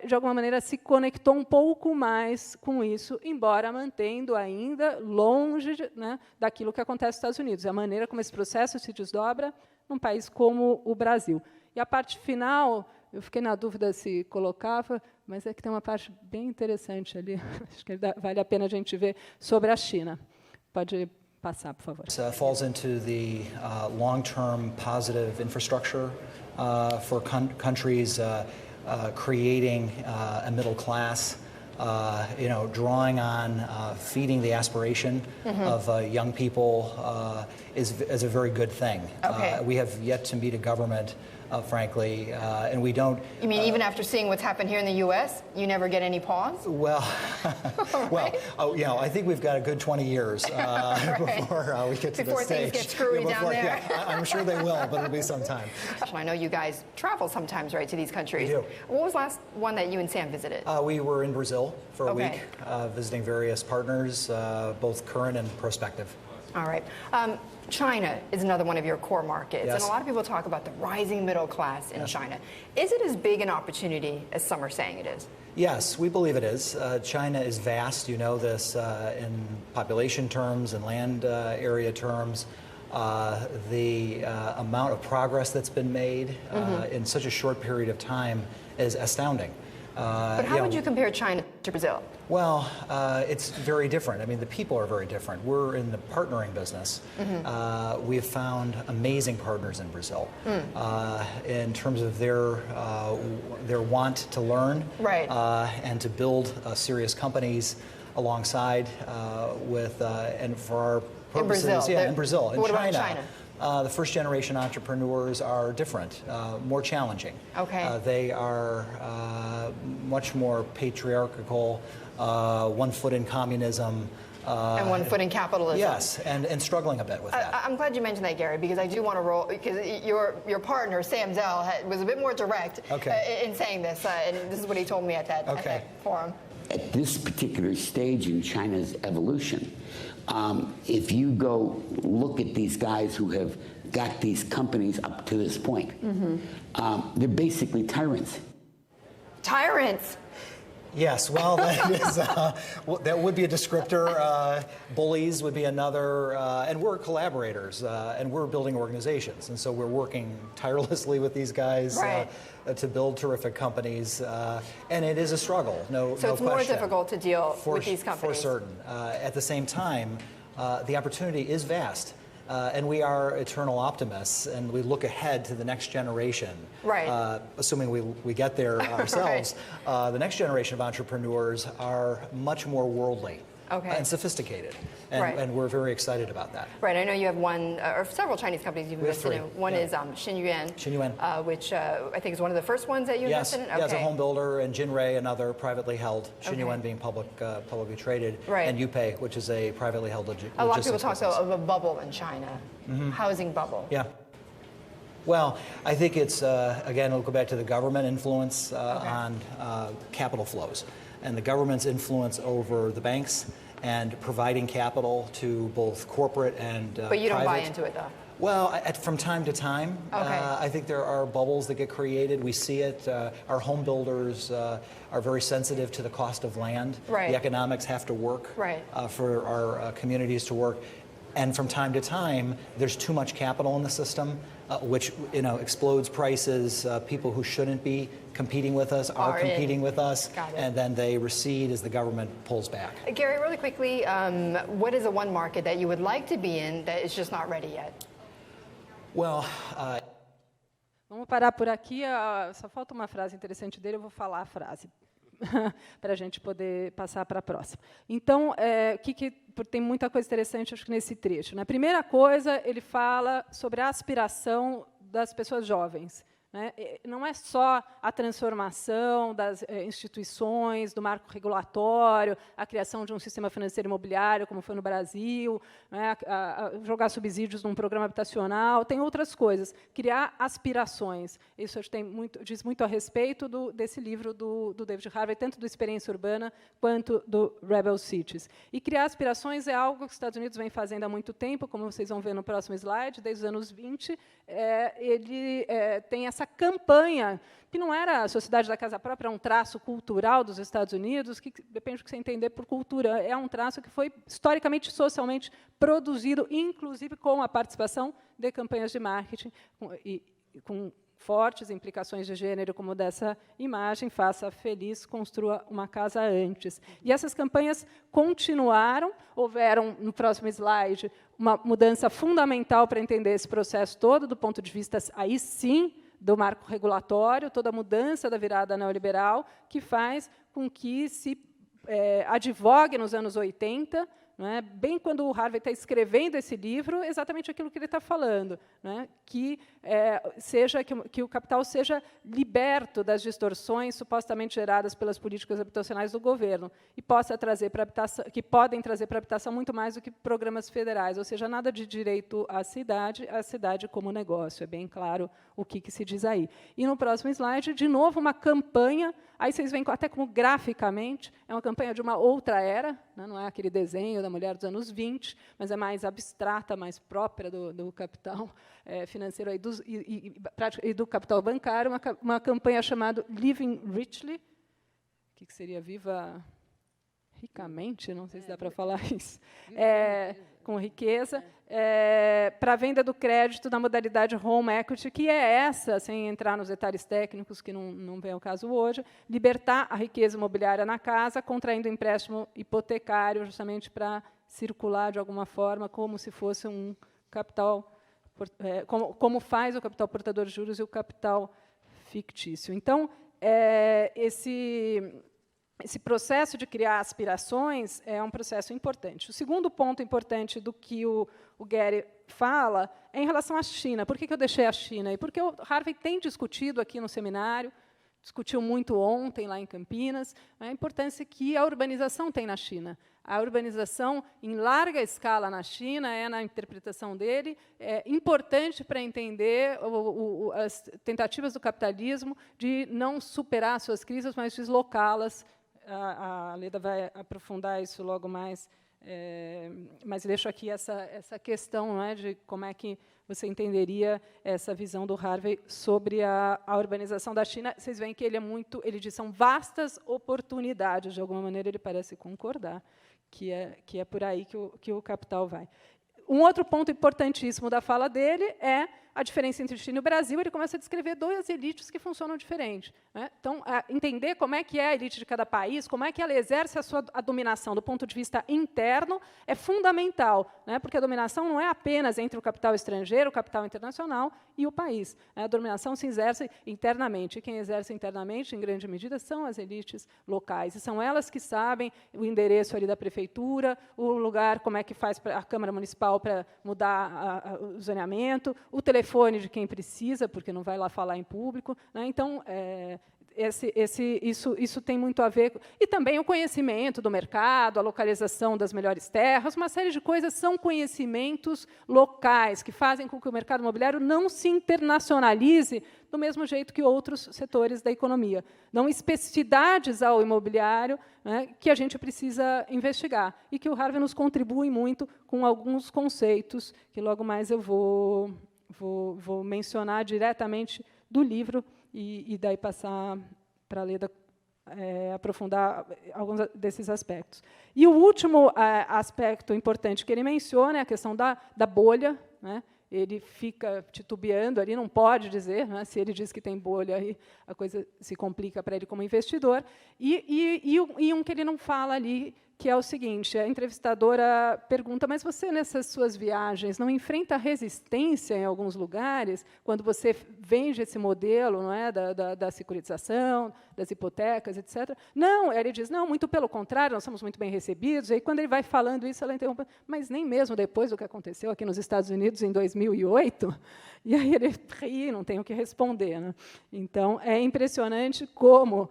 de alguma maneira se conectou um pouco mais com isso, embora mantendo ainda longe, né, daquilo que acontece nos Estados Unidos. A maneira como esse processo se desdobra num país como o Brasil. E a parte final, eu fiquei na dúvida se colocava, mas é que tem uma parte bem interessante ali, acho que vale a pena a gente ver, sobre a China. Pode passar, por favor. It falls into the long-term positive infrastructure for countries creating a middle class, drawing on feeding the aspiration of young people is a very good thing. Okay. We have yet to meet a government, frankly, and we don't. You mean even after seeing what's happened here in the U.S., you never get any pause? Well, Right? I think we've got a good 20 years before we get to Before the stage. things get screwy down there. Yeah, I'm sure they will, but it'll be some time. I know you guys travel sometimes, right, to these countries. We do. What was the last one that you and Sam visited? We were in Brazil for a Okay. week, visiting various partners, both current and prospective. All right. China is another one of your core markets, Yes. and a lot of people talk about the rising middle class in China. Is it as big an opportunity as some are saying it is? Yes, we believe it is. China is vast, you know this, in population terms and land area terms. The amount of progress that's been made in such a short period of time is astounding. But how would you compare China to Brazil? Well, it's very different. I mean, the people are very different. We're in the partnering business. We have found amazing partners in Brazil in terms of their want to learn, Right. and to build serious companies alongside with and for our purposes. Brazil. In Brazil. In What China. about China? The first-generation entrepreneurs are different, more challenging. Okay. They are much more patriarchal, one foot in communism. And one foot in capitalism. Yes, and struggling a bit with that. I'm glad you mentioned that, Gary, because I do want to roll, because your partner, Sam Zell, was a bit more direct in saying this, and this is what he told me at that forum. At this particular stage in China's evolution, if you go look at these guys who have got these companies up to this point, they're basically tyrants. Tyrants. Yes, well, that is that would be a descriptor. Bullies would be another, and we're collaborators, and we're building organizations, and so we're working tirelessly with these guys Right. To build terrific companies, and it is a struggle. No, So no it's more question. difficult to deal with these For companies. certain. At the same time, the opportunity is vast. And we are eternal optimists, and we look ahead to the next generation. Right. Assuming we get there ourselves, the next generation of entrepreneurs are much more worldly and sophisticated, and we're very excited about that. Right. I know you have one or several Chinese companies you've We have invested in. three, One yeah. is Xinyuan, Xinyuan. which I think is one of the first ones that you Yes, invested in. yeah, as a home builder, and Jinrei, another privately held, Xinyuan being publicly traded, Right. and Yupei, which is a privately held logistics A lot of people talk business. of a bubble in China, housing bubble. Yeah. Well, I think it's, again, we'll go back to the government influence on capital flows, and the government's influence over the banks and providing capital to both corporate and But you don't buy private. into it, though. Well, from time to time, I think there are bubbles that get created. We see it. Our home builders are very sensitive to the cost of land. Right. The economics have to work Right. For our communities to work. And from time to time, there's too much capital in the system, which explodes prices. People who shouldn't be competing with us are competing with us, and then they recede as the government pulls back. Gary, really quickly, what is the one market that you would like to be in that is just not ready yet? Well, vamos parar por aqui. Só falta uma frase interessante dele, eu vou falar a frase para a gente poder passar para a próxima. Então, tem muita coisa interessante, acho que, nesse trecho. A primeira coisa, ele fala sobre a aspiração das pessoas jovens. Não é só a transformação das instituições, do marco regulatório, a criação de um sistema financeiro imobiliário, como foi no Brasil, jogar subsídios num programa habitacional, tem outras coisas. Criar aspirações. Isso acho que diz muito a respeito desse livro do David Harvey, tanto do Experiência Urbana quanto do Rebel Cities. E criar aspirações é algo que os Estados Unidos vem fazendo há muito tempo, como vocês vão ver no próximo slide, desde os anos 20. Ele tem essa campanha, que não era a Sociedade da Casa Própria, é um traço cultural dos Estados Unidos, que depende do que você entender por cultura, é um traço que foi historicamente e socialmente produzido, inclusive com a participação de campanhas de marketing, com fortes implicações de gênero, como dessa imagem, faça feliz, construa uma casa antes. E essas campanhas continuaram, houveram, no próximo slide, uma mudança fundamental para entender esse processo todo, do ponto de vista, aí sim, do marco regulatório, toda a mudança da virada neoliberal, que faz com que se advogue nos anos 80, bem quando o Harvey está escrevendo esse livro, exatamente aquilo que ele está falando, que o capital seja liberto das distorções supostamente geradas pelas políticas habitacionais do governo e possa trazer para que podem trazer para a habitação muito mais do que programas federais, ou seja, nada de direito à cidade como negócio. É bem claro o que se diz aí. E no próximo slide, de novo, uma campanha. Aí vocês veem até como, graficamente, é uma campanha de uma outra era, não é aquele desenho da mulher dos anos 20, mas é mais abstrata, mais própria do capital financeiro aí e do capital bancário, uma campanha chamada Living Richly, que seria Viva Ricamente, não sei se dá para falar isso, com riqueza, para a venda do crédito na modalidade home equity, que é essa, sem entrar nos detalhes técnicos, que não vem ao caso hoje, libertar a riqueza imobiliária na casa, contraindo empréstimo hipotecário, justamente para circular, de alguma forma, como se fosse um capital, como faz o capital portador de juros e o capital fictício. Então, esse processo de criar aspirações é um processo importante. O segundo ponto importante do que o Gary fala é em relação à China. Por que eu deixei a China? E porque o Harvey tem discutido aqui no seminário, discutiu muito ontem, lá em Campinas, a importância que a urbanização tem na China. A urbanização em larga escala na China na interpretação dele, importante para entender as tentativas do capitalismo de não superar suas crises, mas deslocá-las. A Leda vai aprofundar isso logo mais, mas deixo aqui essa questão, de como é que você entenderia essa visão do Harvey sobre a urbanização da China. Vocês veem que ele diz, são vastas oportunidades, de alguma maneira ele parece concordar, que é por aí que o capital vai. Um outro ponto importantíssimo da fala dele é a diferença entre China e o Brasil. Ele começa a descrever duas elites que funcionam diferente. Então, entender como é que é a elite de cada país, como é que ela exerce a dominação do ponto de vista interno, é fundamental, porque a dominação não é apenas entre o capital estrangeiro, o capital internacional e o país. A dominação se exerce internamente. E quem exerce internamente, em grande medida, são as elites locais. E são elas que sabem o endereço ali da prefeitura, o lugar, como é que faz a Câmara Municipal para mudar o zoneamento, o telefone de quem precisa, porque não vai lá falar em público. Então, isso tem muito a ver. E também o conhecimento do mercado, a localização das melhores terras, uma série de coisas são conhecimentos locais que fazem com que o mercado imobiliário não se internacionalize do mesmo jeito que outros setores da economia. Dão especificidades ao imobiliário, que a gente precisa investigar, e que o Harvey nos contribui muito com alguns conceitos, que logo mais eu vou mencionar diretamente do livro, e daí passar para a Leda aprofundar alguns desses aspectos. E o último aspecto importante que ele menciona é a questão da bolha, né? Ele fica titubeando ali, não pode dizer, né? Se ele diz que tem bolha, aí a coisa se complica para ele como investidor. E um que ele não fala ali, que é o seguinte: a entrevistadora pergunta, mas você, nessas suas viagens, não enfrenta resistência em alguns lugares, quando você vende esse modelo, não é, da securitização, das hipotecas, etc.? Não, ele diz, não, muito pelo contrário, nós somos muito bem recebidos. E aí, quando ele vai falando isso, ela interrompe, mas nem mesmo depois do que aconteceu aqui nos Estados Unidos em 2008? E aí ele ri, não tem o que responder, né? Então, é impressionante como,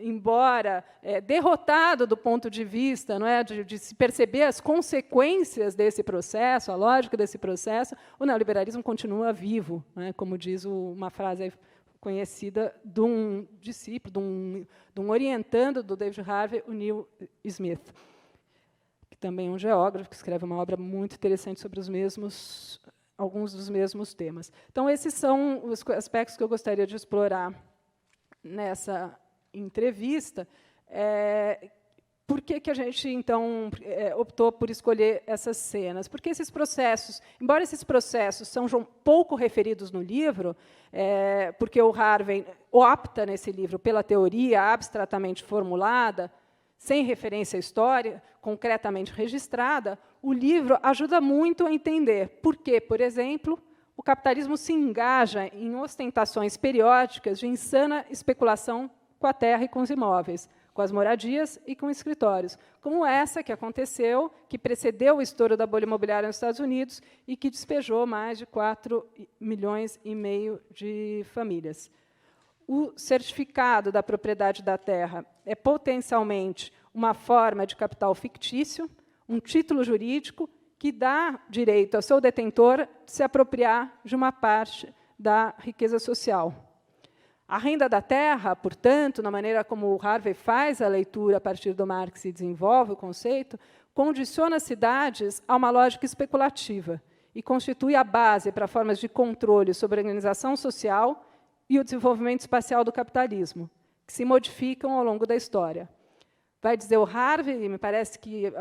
embora derrotado do ponto de vista, não é, de se perceber as consequências desse processo, a lógica desse processo, o neoliberalismo continua vivo, né? Como diz uma frase conhecida de um discípulo, de um orientando do David Harvey, o Neil Smith, que também é um geógrafo, que escreve uma obra muito interessante sobre alguns dos mesmos temas. Então, esses são os aspectos que eu gostaria de explorar nessa entrevista. Por que a gente, então, optou por escolher essas cenas? Porque esses processos, embora esses processos sejam pouco referidos no livro, porque o Harvey opta, nesse livro, pela teoria abstratamente formulada, sem referência à história, concretamente registrada, o livro ajuda muito a entender por que, por exemplo, o capitalismo se engaja em ostentações periódicas de insana especulação com a terra e com os imóveis, com as moradias e com escritórios, como essa que aconteceu, que precedeu o estouro da bolha imobiliária nos Estados Unidos e que despejou mais de 4,5 milhões de famílias. O certificado da propriedade da terra é potencialmente uma forma de capital fictício, um título jurídico que dá direito ao seu detentor de se apropriar de uma parte da riqueza social. A renda da terra, portanto, na maneira como o Harvey faz a leitura a partir do Marx e desenvolve o conceito, condiciona as cidades a uma lógica especulativa e constitui a base para formas de controle sobre a organização social e o desenvolvimento espacial do capitalismo, que se modificam ao longo da história. Vai dizer o Harvey, e me parece que,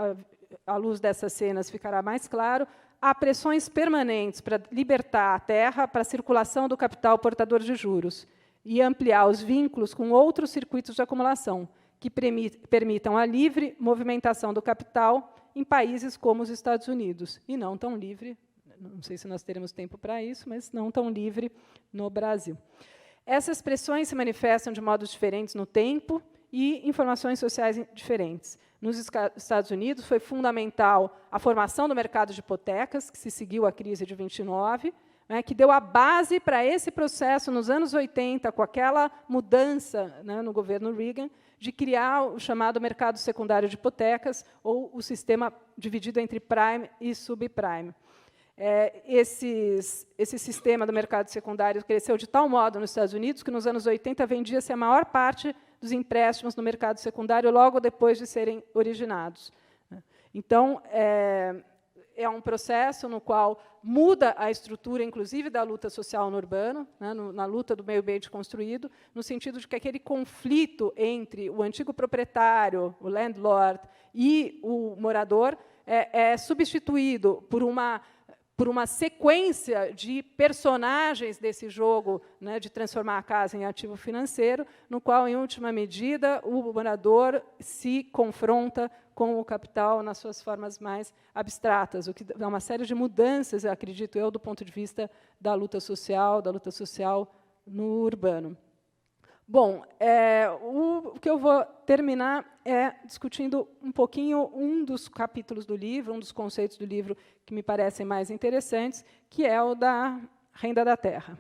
à luz dessas cenas, ficará mais claro, há pressões permanentes para libertar a terra para a circulação do capital portador de juros e ampliar os vínculos com outros circuitos de acumulação, que permitam a livre movimentação do capital em países como os Estados Unidos, e não tão livre, não sei se nós teremos tempo para isso, mas não tão livre no Brasil. Essas pressões se manifestam de modos diferentes no tempo e em formações sociais diferentes. Nos Estados Unidos, foi fundamental a formação do mercado de hipotecas, que se seguiu à crise de 29, né, que deu a base para esse processo, nos anos 80, com aquela mudança, né, no governo Reagan, de criar o chamado mercado secundário de hipotecas, ou o sistema dividido entre prime e subprime. Esse sistema do mercado secundário cresceu de tal modo nos Estados Unidos que, nos anos 80, vendia-se a maior parte dos empréstimos no mercado secundário logo depois de serem originados. Então, é um processo no qual muda a estrutura, inclusive, da luta social no urbano, né, na luta do meio ambiente construído, no sentido de que aquele conflito entre o antigo proprietário, o landlord, e o morador é substituído por uma sequência de personagens desse jogo, né, de transformar a casa em ativo financeiro, no qual, em última medida, o morador se confronta com o capital nas suas formas mais abstratas, o que dá uma série de mudanças, acredito eu, do ponto de vista da luta social no urbano. Bom, o que eu vou terminar é discutindo um pouquinho um dos capítulos do livro, um dos conceitos do livro que me parecem mais interessantes, que é o da renda da terra.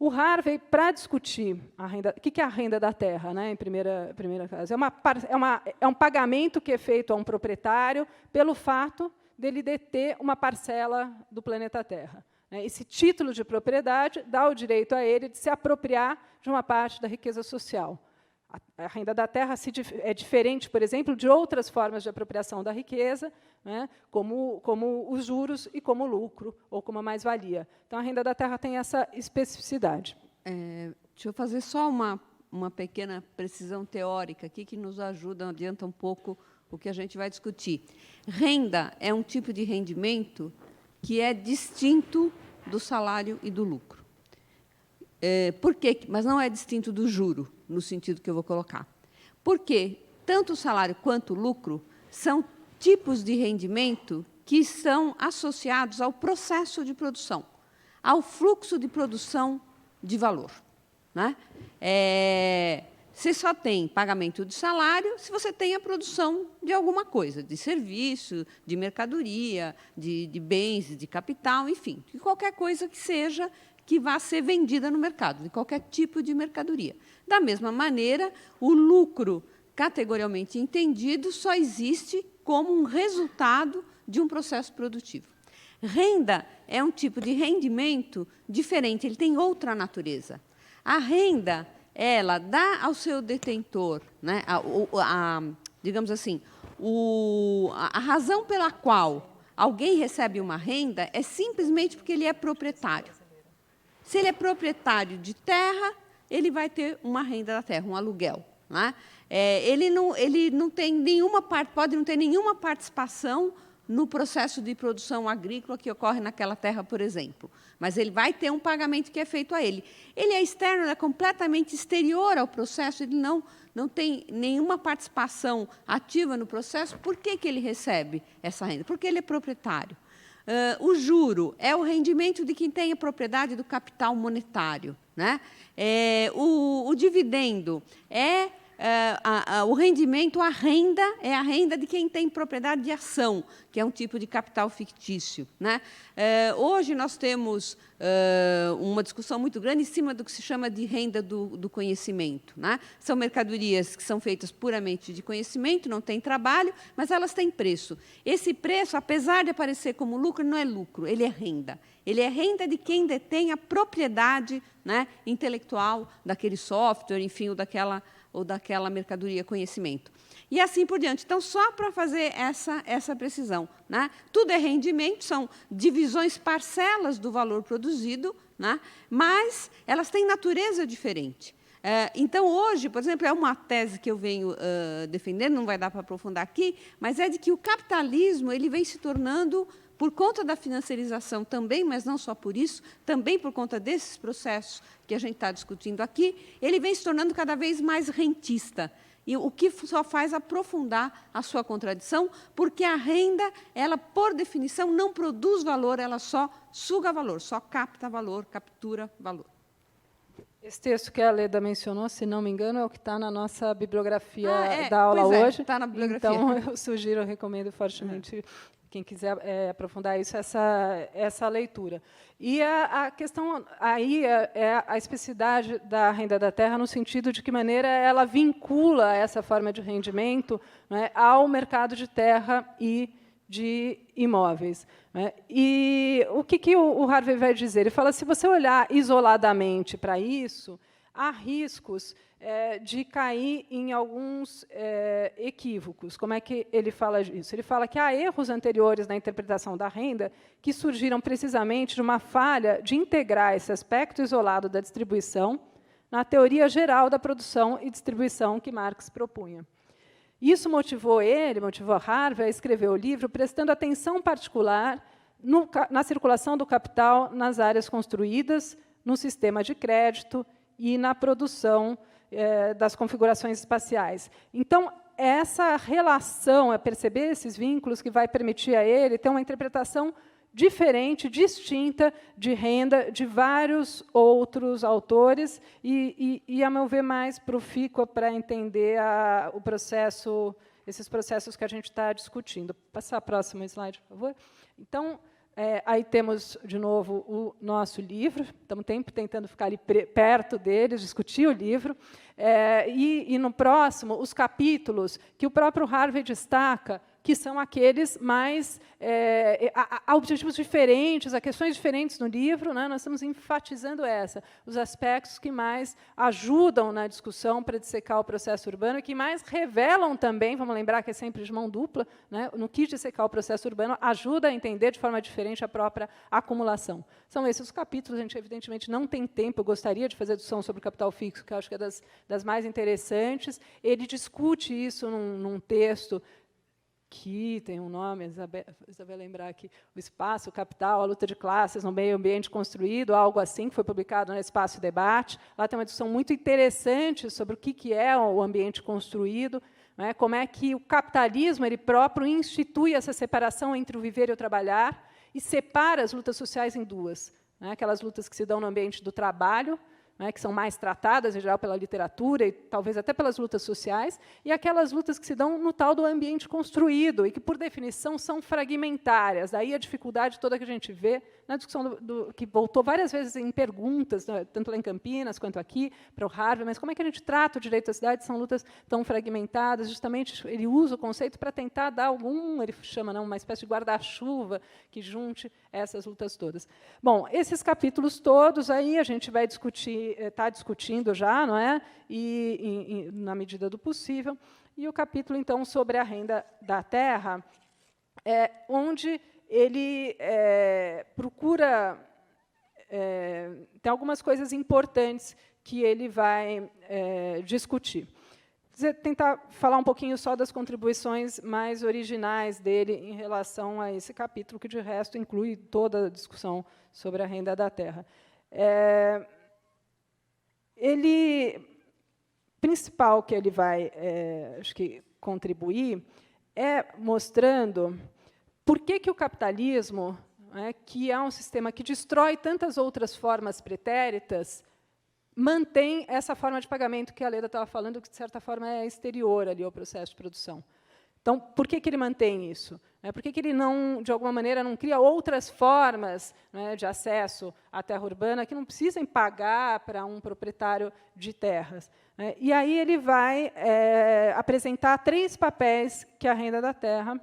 O Harvey, para discutir a renda, o que é a renda da terra, né, em primeira casa, é um pagamento que é feito a um proprietário pelo fato dele deter uma parcela do planeta Terra. Esse título de propriedade dá o direito a ele de se apropriar de uma parte da riqueza social. A renda da terra é diferente, por exemplo, de outras formas de apropriação da riqueza, né, como os juros e como o lucro, ou como a mais-valia. Então, a renda da terra tem essa especificidade. Deixa eu fazer só uma uma pequena precisão teórica aqui que nos ajuda, adianta um pouco o que a gente vai discutir. Renda é um tipo de rendimento que é distinto do salário e do lucro. Por quê? Mas não é distinto do juro, no sentido que eu vou colocar. Porque tanto o salário quanto o lucro são tipos de rendimento que são associados ao processo de produção, ao fluxo de produção de valor, né? Você só tem pagamento de salário se você tem a produção de alguma coisa, de serviço, de mercadoria, de bens, de capital, enfim, de qualquer coisa que seja que vá ser vendida no mercado, de qualquer tipo de mercadoria. Da mesma maneira, o lucro, categorialmente entendido, só existe como um resultado de um processo produtivo. Renda é um tipo de rendimento diferente, ele tem outra natureza. A renda, ela dá ao seu detentor, né, digamos assim, a razão pela qual alguém recebe uma renda é simplesmente porque ele é proprietário. Se ele é proprietário de terra, ele vai ter uma renda da terra, um aluguel, né? Ele não tem nenhuma parte, pode não ter nenhuma participação no processo de produção agrícola que ocorre naquela terra, por exemplo. Mas ele vai ter um pagamento que é feito a ele. Ele é externo, é completamente exterior ao processo, ele não tem nenhuma participação ativa no processo. Por que ele recebe essa renda? Porque ele é proprietário. O juro é o rendimento de quem tem a propriedade do capital monetário, né? O dividendo é o rendimento, a renda é a renda de quem tem propriedade de ação, que é um tipo de capital fictício, né? Hoje nós temos uma discussão muito grande em cima do que se chama de renda do conhecimento, né? São mercadorias que são feitas puramente de conhecimento, não tem trabalho, mas elas têm preço. Esse preço, apesar de aparecer como lucro, não é lucro, ele é renda. Ele é renda de quem detém a propriedade, né, intelectual daquele software, enfim, ou daquela mercadoria conhecimento. E assim por diante. Então, só para fazer essa precisão, né? Tudo é rendimento, são divisões, parcelas do valor produzido, né? Mas elas têm natureza diferente. Então, hoje, por exemplo, é uma tese que eu venho defendendo, não vai dar para aprofundar aqui, mas é de que o capitalismo ele vem se tornando, por conta da financiarização também, mas não só por isso, também por conta desses processos que a gente está discutindo aqui, ele vem se tornando cada vez mais rentista. E o que só faz aprofundar a sua contradição, porque a renda, ela, por definição, não produz valor, ela só suga valor, só capta valor, captura valor. Esse texto que a Leda mencionou, se não me engano, é o que está na nossa bibliografia da aula hoje. Está na bibliografia. Então, eu sugiro, eu recomendo fortemente, quem quiser aprofundar isso, essa leitura. E a questão aí é a especificidade da renda da terra, no sentido de que maneira ela vincula essa forma de rendimento, né, ao mercado de terra e de imóveis, né? E o que o Harvey vai dizer? Ele fala, se você olhar isoladamente para isso, há riscos de cair em alguns equívocos. Como é que ele fala disso? Ele fala que há erros anteriores na interpretação da renda que surgiram precisamente de uma falha de integrar esse aspecto isolado da distribuição na teoria geral da produção e distribuição que Marx propunha. Isso motivou Harvey a escrever o livro prestando atenção particular na circulação do capital nas áreas construídas, no sistema de crédito e na produção das configurações espaciais. Então, essa relação, perceber esses vínculos, que vai permitir a ele ter uma interpretação diferente, distinta de renda de vários outros autores e a meu ver, mais profícua para entender o processo, esses processos que a gente está discutindo. Passar a próxima slide, por favor. Então, aí temos, de novo, o nosso livro. Estamos sempre tentando ficar ali perto deles, discutir o livro. E no próximo, os capítulos que o próprio Harvey destaca, que são aqueles mais a objetivos diferentes, a questões diferentes no livro, né? Nós estamos enfatizando os aspectos que mais ajudam na discussão para dissecar o processo urbano e que mais revelam também, vamos lembrar que é sempre de mão dupla, né? No que dissecar o processo urbano ajuda a entender de forma diferente a própria acumulação. São esses os capítulos, a gente evidentemente não tem tempo, eu gostaria de fazer discussão sobre o capital fixo, que eu acho que é das das mais interessantes. Ele discute isso num texto que tem um nome, Isabel lembrar aqui, o Espaço, o Capital, a Luta de Classes no Meio Ambiente Construído, algo assim, que foi publicado no Espaço Debate. Lá tem uma discussão muito interessante sobre o que é o ambiente construído, né, como é que o capitalismo ele próprio institui essa separação entre o viver e o trabalhar e separa as lutas sociais em duas. Né, aquelas lutas que se dão no ambiente do trabalho, né, que são mais tratadas, em geral, pela literatura e talvez até pelas lutas sociais, e aquelas lutas que se dão no tal do ambiente construído, e que, por definição, são fragmentárias. Daí a dificuldade toda que a gente vê na discussão que voltou várias vezes em perguntas, né, tanto lá em Campinas quanto aqui, para o Harvey, mas como é que a gente trata o direito à cidade? São lutas tão fragmentadas. Justamente, ele usa o conceito para tentar dar ele chama uma espécie de guarda-chuva que junte essas lutas todas. Bom, esses capítulos todos aí a gente vai discutir, está discutindo já, não é? E na medida do possível. E o capítulo, então, sobre a renda da terra, onde ele procura... tem algumas coisas importantes que ele vai discutir. Tentar falar um pouquinho só das contribuições mais originais dele em relação a esse capítulo, que, de resto, inclui toda a discussão sobre a renda da terra. Principal que ele vai, acho que, contribuir mostrando por que o capitalismo, que é um sistema que destrói tantas outras formas pretéritas, mantém essa forma de pagamento que a Leda estava falando, que, de certa forma, é exterior ali ao processo de produção. Então, por que ele mantém isso? Por que ele, não, de alguma maneira, não cria outras formas, né, de acesso à terra urbana que não precisem pagar para um proprietário de terras? E aí ele vai apresentar 3 papéis que a renda da terra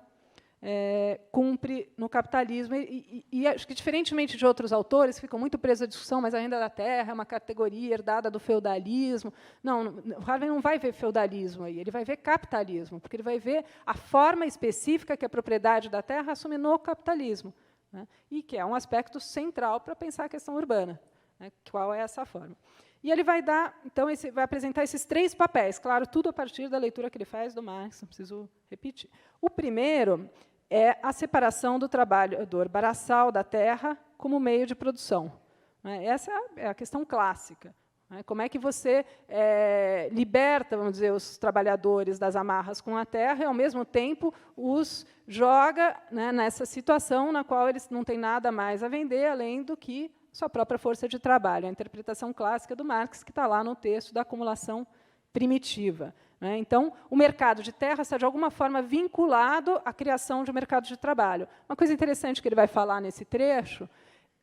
cumpre no capitalismo. E acho que, diferentemente de outros autores, ficam muito presos à discussão, mas a renda da terra é uma categoria herdada do feudalismo. Não, o Harvey não vai ver feudalismo aí, ele vai ver capitalismo, porque ele vai ver a forma específica que a propriedade da terra assume no capitalismo, né, e que é um aspecto central para pensar a questão urbana. Né, qual é essa forma? E ele vai dar, então, vai apresentar esses 3 papéis, claro, tudo a partir da leitura que ele faz do Marx, não preciso repetir. O primeiro é a separação do trabalhador braçal da terra como meio de produção. Essa é a questão clássica. Como é que você liberta, vamos dizer, os trabalhadores das amarras com a terra e, ao mesmo tempo, os joga, né, nessa situação na qual eles não têm nada mais a vender, além do que sua própria força de trabalho. A interpretação clássica do Marx, que está lá no texto da acumulação primitiva. Então, o mercado de terra está, de alguma forma, vinculado à criação de um mercado de trabalho. Uma coisa interessante que ele vai falar nesse trecho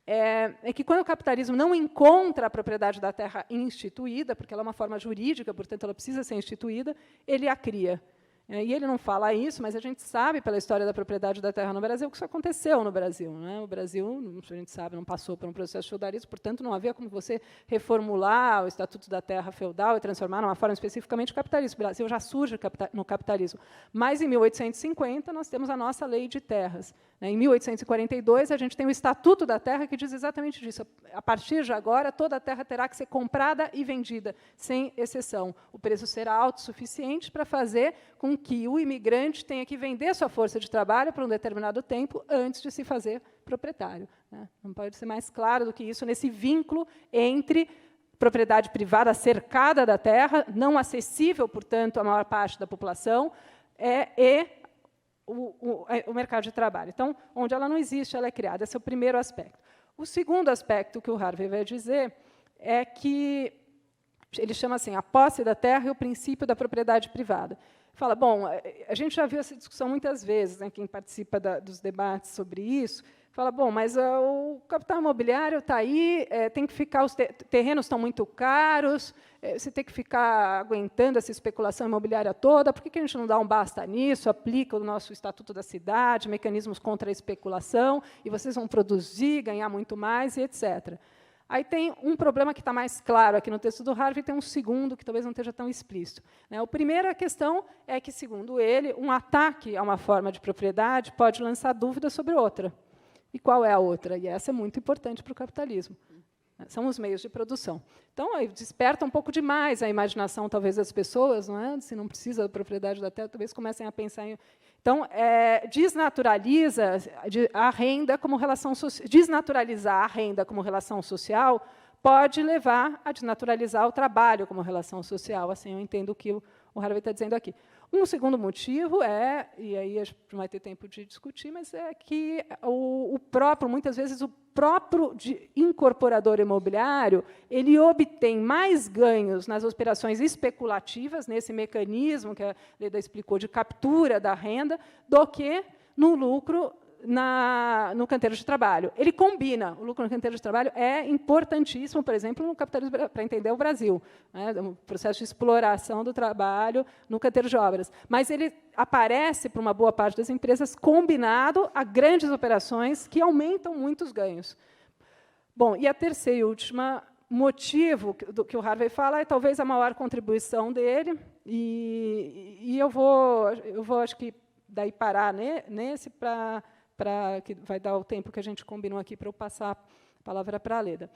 é que, quando o capitalismo não encontra a propriedade da terra instituída, porque ela é uma forma jurídica, portanto, ela precisa ser instituída, ele a cria. E ele não fala isso, mas a gente sabe, pela história da propriedade da terra no Brasil, que isso aconteceu no Brasil. Né? O Brasil, a gente sabe, não passou por um processo de feudalismo, portanto, não havia como você reformular o Estatuto da Terra Feudal e transformar numa forma especificamente capitalista. O Brasil já surge no capitalismo. Mas, em 1850, nós temos a nossa Lei de Terras. Em 1842, a gente tem o Estatuto da Terra, que diz exatamente disso. A partir de agora, toda a terra terá que ser comprada e vendida, sem exceção. O preço será autossuficiente para fazer com que o imigrante tenha que vender sua força de trabalho por um determinado tempo antes de se fazer proprietário. Não pode ser mais claro do que isso nesse vínculo entre propriedade privada cercada da terra, não acessível, portanto, à maior parte da população, e o mercado de trabalho. Então, onde ela não existe, ela é criada. Esse é o primeiro aspecto. O segundo aspecto que o Harvey vai dizer é que ele chama assim a posse da terra e o princípio da propriedade privada. Fala, bom, a gente já viu essa discussão muitas vezes, né, quem participa dos debates sobre isso, fala, bom, mas o capital imobiliário está aí, tem que ficar, os terrenos estão muito caros, você tem que ficar aguentando essa especulação imobiliária toda, por que a gente não dá um basta nisso, aplica o nosso Estatuto da Cidade, mecanismos contra a especulação, e vocês vão produzir, ganhar muito mais, e etc. Aí tem um problema que está mais claro aqui no texto do Harvey, tem um segundo que talvez não esteja tão explícito. A primeira questão é que, segundo ele, um ataque a uma forma de propriedade pode lançar dúvidas sobre outra. E qual é a outra? E essa é muito importante para o capitalismo. São os meios de produção. Então, aí desperta um pouco demais a imaginação, talvez, das pessoas, não é? Se não precisa da propriedade da terra, talvez comecem a pensar em... Então, desnaturaliza a renda como relação social. Desnaturalizar a renda como relação social pode levar a desnaturalizar o trabalho como relação social. Assim, eu entendo o que o Harvey está dizendo aqui. Um segundo motivo é, e aí a gente não vai ter tempo de discutir, mas é que muitas vezes, o próprio incorporador imobiliário ele obtém mais ganhos nas operações especulativas, nesse mecanismo que a Leda explicou de captura da renda, do que no lucro no canteiro de trabalho. Ele combina. O lucro no canteiro de trabalho é importantíssimo, por exemplo, no capitalismo, para entender o Brasil, né, o processo de exploração do trabalho no canteiro de obras. Mas ele aparece, para uma boa parte das empresas, combinado a grandes operações que aumentam muito os ganhos. Bom, e a terceira e última motivo do que o Harvey fala é talvez a maior contribuição dele, e eu vou, acho que, daí parar nesse para que vai dar o tempo que a gente combinou aqui para eu passar a palavra para a Leda.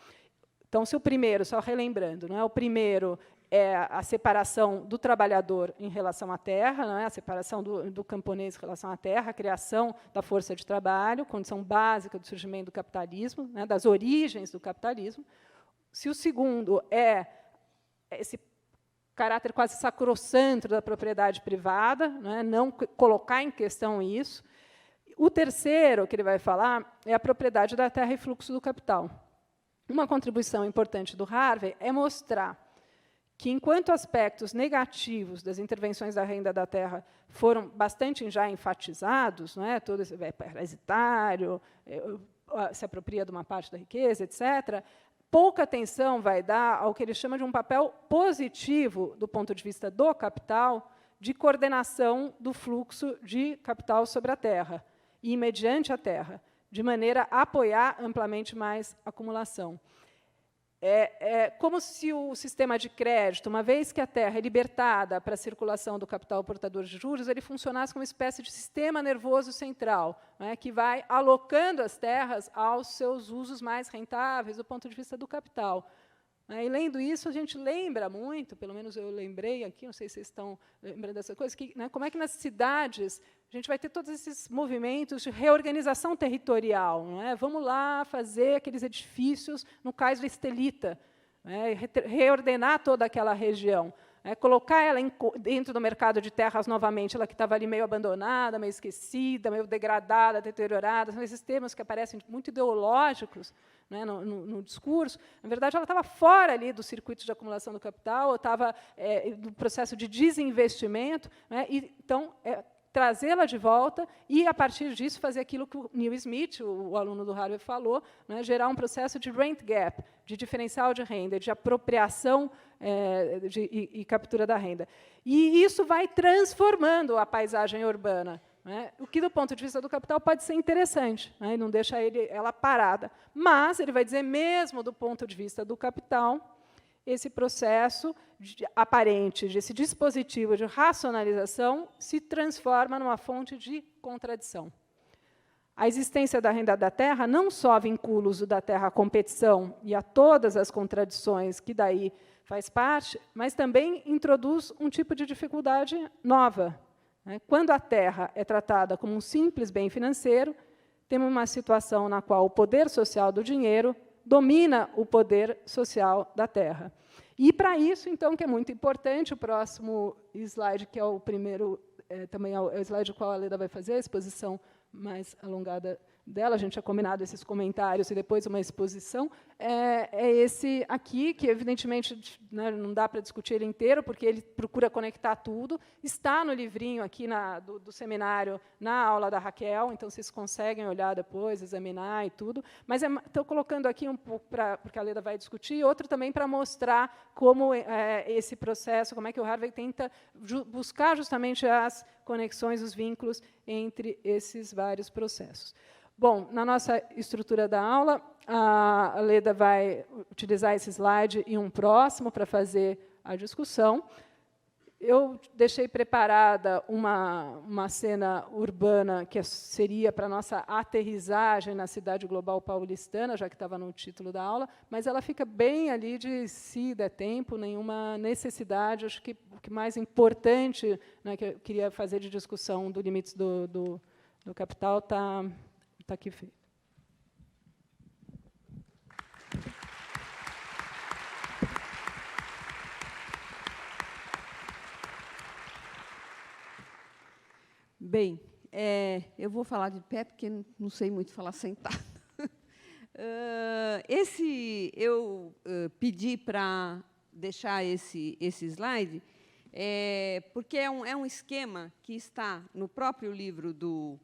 Então, se o primeiro, só relembrando, não é? O primeiro é a separação do trabalhador em relação à terra, não é? A separação do camponês em relação à terra, a criação da força de trabalho, condição básica do surgimento do capitalismo, né? Das origens do capitalismo. Se o segundo é esse caráter quase sacrossanto da propriedade privada, não colocar em questão isso. O terceiro que ele vai falar é a propriedade da terra e fluxo do capital. Uma contribuição importante do Harvey é mostrar que, enquanto aspectos negativos das intervenções da renda da terra foram bastante já enfatizados, todo esse parasitário, se apropria de uma parte da riqueza, etc., pouca atenção vai dar ao que ele chama de um papel positivo, do ponto de vista do capital, de coordenação do fluxo de capital sobre a terra e mediante a terra, de maneira a apoiar amplamente mais a acumulação. É como se o sistema de crédito, uma vez que a terra é libertada para a circulação do capital portador de juros, ele funcionasse como uma espécie de sistema nervoso central, que vai alocando as terras aos seus usos mais rentáveis do ponto de vista do capital. E, lendo isso, a gente lembra muito, pelo menos eu lembrei aqui, não sei se vocês estão lembrando dessa coisa, como é que nas cidades a gente vai ter todos esses movimentos de reorganização territorial. Vamos lá fazer aqueles edifícios no cais da Estelita, reordenar toda aquela região, colocar ela dentro do mercado de terras novamente, ela que estava ali meio abandonada, meio esquecida, meio degradada, deteriorada, são esses termos que aparecem muito ideológicos, no discurso. Na verdade, ela estava fora ali do circuito de acumulação do capital, ou estava no processo de desinvestimento, então, trazê-la de volta e, a partir disso, fazer aquilo que o Neil Smith, o aluno do Harvard, falou, gerar um processo de rent gap, de diferencial de renda, de apropriação e captura da renda. E isso vai transformando a paisagem urbana, o que, do ponto de vista do capital, pode ser interessante, e não deixa ela parada. Mas ele vai dizer, mesmo do ponto de vista do capital, esse processo aparente, desse dispositivo de racionalização, se transforma numa fonte de contradição. A existência da renda da terra não só vincula o uso da terra à competição e a todas as contradições que daí faz parte, mas também introduz um tipo de dificuldade nova. Quando a terra é tratada como um simples bem financeiro, temos uma situação na qual o poder social do dinheiro domina o poder social da terra. E, para isso, então, que é muito importante, o próximo slide, que é o primeiro, também é o slide qual a Leda vai fazer, a exposição mais alongada dela, a gente tinha combinado esses comentários e depois uma exposição, é esse aqui, que, evidentemente, não dá para discutir ele inteiro, porque ele procura conectar tudo. Está no livrinho aqui do seminário, na aula da Raquel, então vocês conseguem olhar depois, examinar e tudo. Mas estou colocando aqui um pouco, porque a Leda vai discutir, e outro também para mostrar como esse processo, como é que o Harvey tenta buscar justamente as conexões, os vínculos entre esses vários processos. Bom, na nossa estrutura da aula, a Leda vai utilizar esse slide e um próximo para fazer a discussão. Eu deixei preparada uma cena urbana que seria para a nossa aterrissagem na cidade global paulistana, já que estava no título da aula, mas ela fica bem ali de, se der tempo, nenhuma necessidade. Acho que o que mais importante, né, que eu queria fazer de discussão do limites do capital está aqui feito. Bem, eu vou falar de pé, porque não sei muito falar sentado. Eu pedi para deixar esse slide, porque é um esquema que está no próprio livro do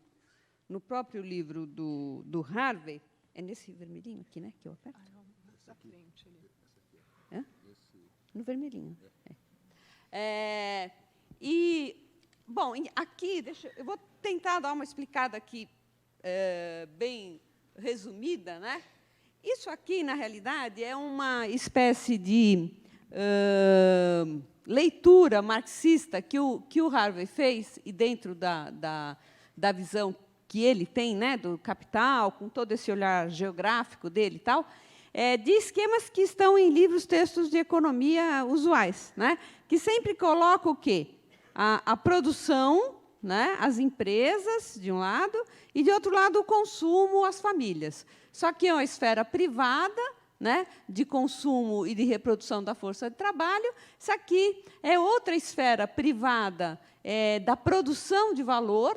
Harvey. É nesse vermelhinho aqui, né, que eu aperto? Essa frente ali. Hã? No vermelhinho. E bom, aqui, eu vou tentar dar uma explicada aqui bem resumida, né? Isso aqui, na realidade, é uma espécie de leitura marxista que o Harvey fez, e dentro da visão que ele tem, né, do capital, com todo esse olhar geográfico dele e tal, de esquemas que estão em livros, textos de economia usuais, né? Que sempre coloca o quê? A produção, né, as empresas, de um lado, e, de outro lado, o consumo, as famílias. Só que é uma esfera privada, né, de consumo e de reprodução da força de trabalho. Isso aqui é outra esfera privada da produção de valor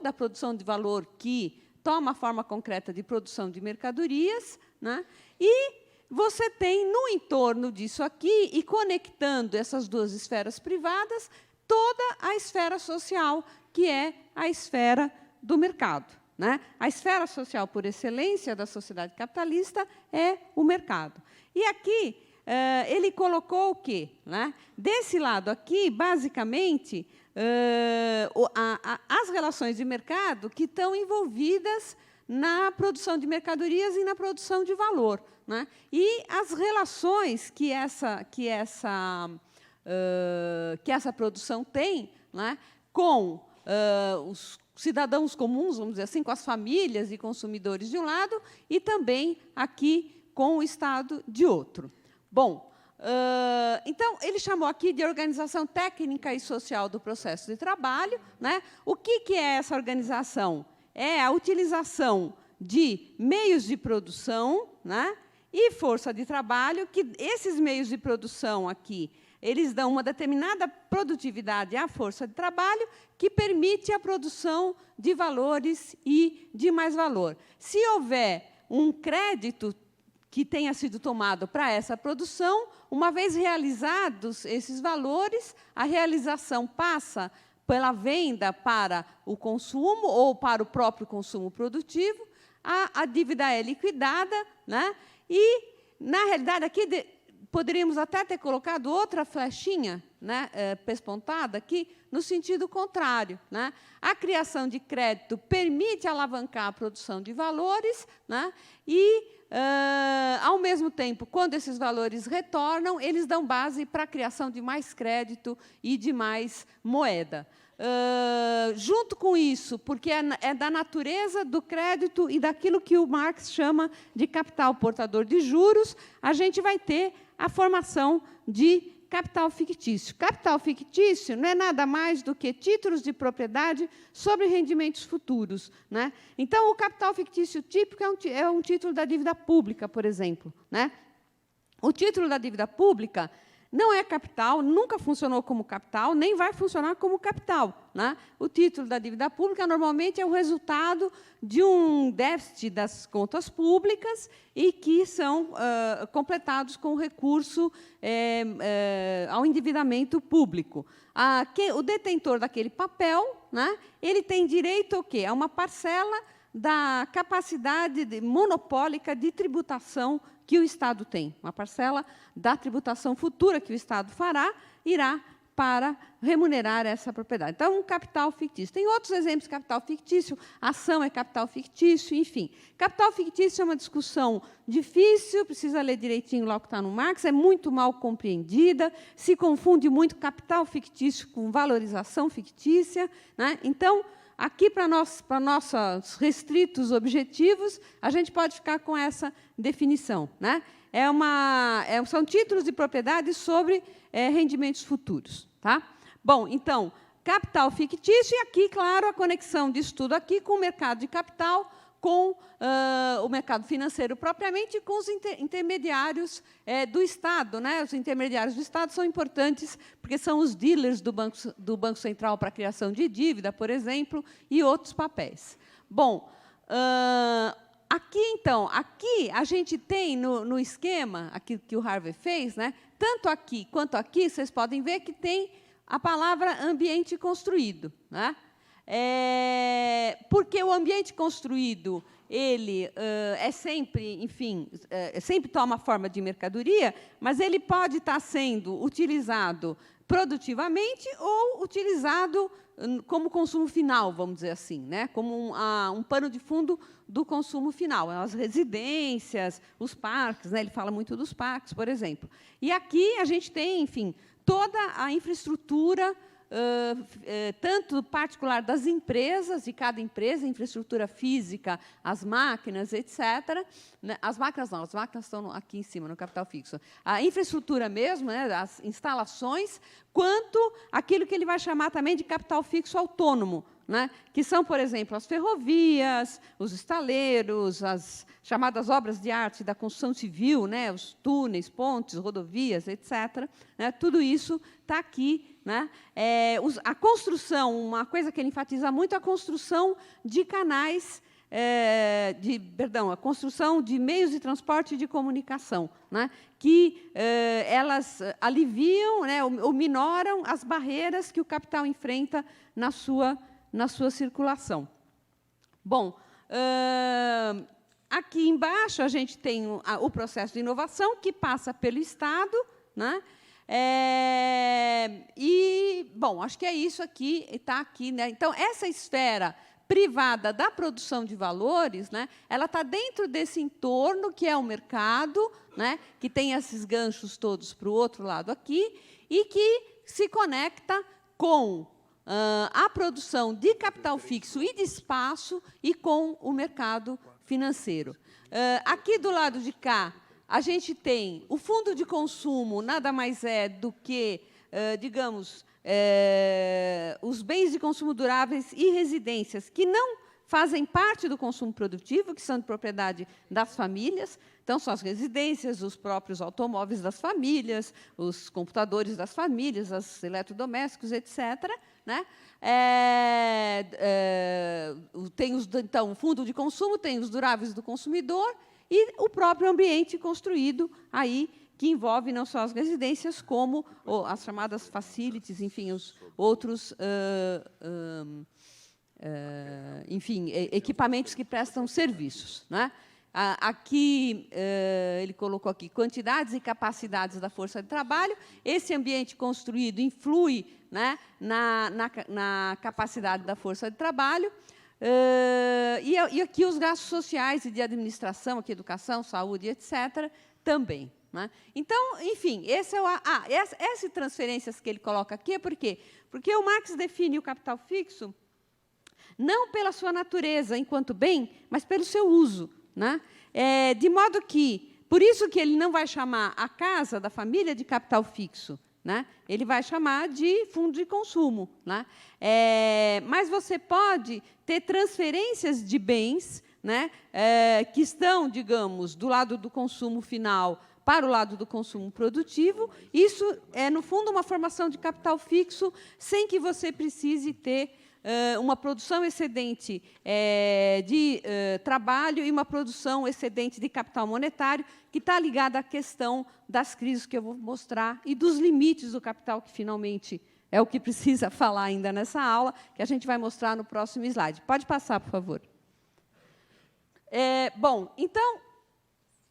que toma a forma concreta de produção de mercadorias, né, e você tem, no entorno disso aqui, e conectando essas duas esferas privadas, toda a esfera social, que é a esfera do mercado, né? A esfera social, por excelência, da sociedade capitalista é o mercado. E aqui ele colocou o quê? Né? Desse lado aqui, basicamente, as relações de mercado que estão envolvidas na produção de mercadorias e na produção de valor, né? E as relações que essa produção tem, né, com os cidadãos comuns, vamos dizer assim, com as famílias e consumidores de um lado, e também aqui com o Estado de outro. Bom, então, ele chamou aqui de organização técnica e social do processo de trabalho, né? O que é essa organização? É a utilização de meios de produção, né, e força de trabalho, que esses meios de produção aqui, eles dão uma determinada produtividade à força de trabalho que permite a produção de valores e de mais valor. Se houver um crédito que tenha sido tomado para essa produção, uma vez realizados esses valores, a realização passa pela venda para o consumo ou para o próprio consumo produtivo, a dívida é liquidada, né? E, na realidade, aqui poderíamos até ter colocado outra flechinha, né, pespontada aqui, no sentido contrário, né? A criação de crédito permite alavancar a produção de valores, né? E, ao mesmo tempo, quando esses valores retornam, eles dão base para a criação de mais crédito e de mais moeda. Junto com isso, porque é da natureza do crédito e daquilo que o Marx chama de capital portador de juros, a gente vai ter a formação de capital fictício. Capital fictício não é nada mais do que títulos de propriedade sobre rendimentos futuros, né? Então, o capital fictício típico é um título da dívida pública, por exemplo, né? O título da dívida pública não é capital, nunca funcionou como capital, nem vai funcionar como capital, né? O título da dívida pública, normalmente, é o resultado de um déficit das contas públicas e que são completados com recurso ao endividamento público. O detentor daquele papel, né, ele tem direito ao quê? A uma parcela da capacidade monopólica de tributação que o Estado tem. Uma parcela da tributação futura que o Estado fará irá para remunerar essa propriedade. Então, um capital fictício. Tem outros exemplos de capital fictício, ação é capital fictício, enfim. Capital fictício é uma discussão difícil, precisa ler direitinho lá o que está no Marx, é muito mal compreendida, se confunde muito capital fictício com valorização fictícia, né? Então, aqui, para nossos restritos objetivos, a gente pode ficar com essa definição, né? São títulos de propriedade sobre rendimentos futuros. Tá? Bom, então, capital fictício, e aqui, claro, a conexão disso tudo aqui com o mercado de capital, com o mercado financeiro propriamente, e com os intermediários do Estado. Né? Os intermediários do Estado são importantes, porque são os dealers do Banco Central para a criação de dívida, por exemplo, e outros papéis. Bom, aqui, então, aqui a gente tem, no esquema aqui que o Harvey fez, né, tanto aqui quanto aqui, vocês podem ver que tem a palavra ambiente construído. Né? Porque o ambiente construído ele é sempre, enfim, sempre toma forma de mercadoria, mas ele pode estar sendo utilizado produtivamente ou utilizado como consumo final, vamos dizer assim, né? Como um pano de fundo do consumo final. As residências, os parques, né? Ele fala muito dos parques, por exemplo. E aqui a gente tem, enfim, toda a infraestrutura, tanto particular das empresas, de cada empresa, infraestrutura física, as máquinas, etc. As máquinas não, as máquinas estão aqui em cima, no capital fixo. A infraestrutura mesmo, né, as instalações, quanto aquilo que ele vai chamar também de capital fixo autônomo, né, que são, por exemplo, as ferrovias, os estaleiros, as chamadas obras de arte da construção civil, né, os túneis, pontes, rodovias, etc. Né, tudo isso está aqui. Né? A construção, uma coisa que ele enfatiza muito, a construção de canais, a construção de meios de transporte e de comunicação, né? Que elas aliviam, né, ou minoram as barreiras que o capital enfrenta na sua circulação. Bom, aqui embaixo a gente tem o processo de inovação, que passa pelo Estado, né? E, bom, acho que é isso aqui, está aqui. Né? Então, essa esfera privada da produção de valores, né, ela está dentro desse entorno que é o mercado, né, que tem esses ganchos todos para o outro lado aqui, e que se conecta com a produção de capital fixo e de espaço e com o mercado financeiro. Aqui do lado de cá, a gente tem o fundo de consumo, nada mais é do que, digamos, os bens de consumo duráveis e residências que não fazem parte do consumo produtivo, que são de propriedade das famílias. Então, são as residências, os próprios automóveis das famílias, os computadores das famílias, os eletrodomésticos, etc. Né? Tem então, o fundo de consumo, tem os duráveis do consumidor, e o próprio ambiente construído aí, que envolve não só as residências, como as chamadas facilities, enfim, os outros enfim, equipamentos que prestam serviços. Né? Aqui, ele colocou aqui quantidades e capacidades da força de trabalho. Esse ambiente construído influi, né, na capacidade da força de trabalho. E aqui os gastos sociais e de administração, aqui educação, saúde, etc., também. Né? Então, enfim, essas transferências que ele coloca aqui é por quê? Porque o Marx define o capital fixo não pela sua natureza enquanto bem, mas pelo seu uso. Né? De modo que, por isso que ele não vai chamar a casa da família de capital fixo, né? Ele vai chamar de fundo de consumo. Né? Mas você pode ter transferências de bens, né, que estão, digamos, do lado do consumo final para o lado do consumo produtivo. Isso é, no fundo, uma formação de capital fixo, sem que você precise ter uma produção excedente de trabalho e uma produção excedente de capital monetário, que está ligada à questão das crises que eu vou mostrar e dos limites do capital, que, finalmente, é o que precisa falar ainda nessa aula, que a gente vai mostrar no próximo slide. Pode passar, por favor. Bom, então,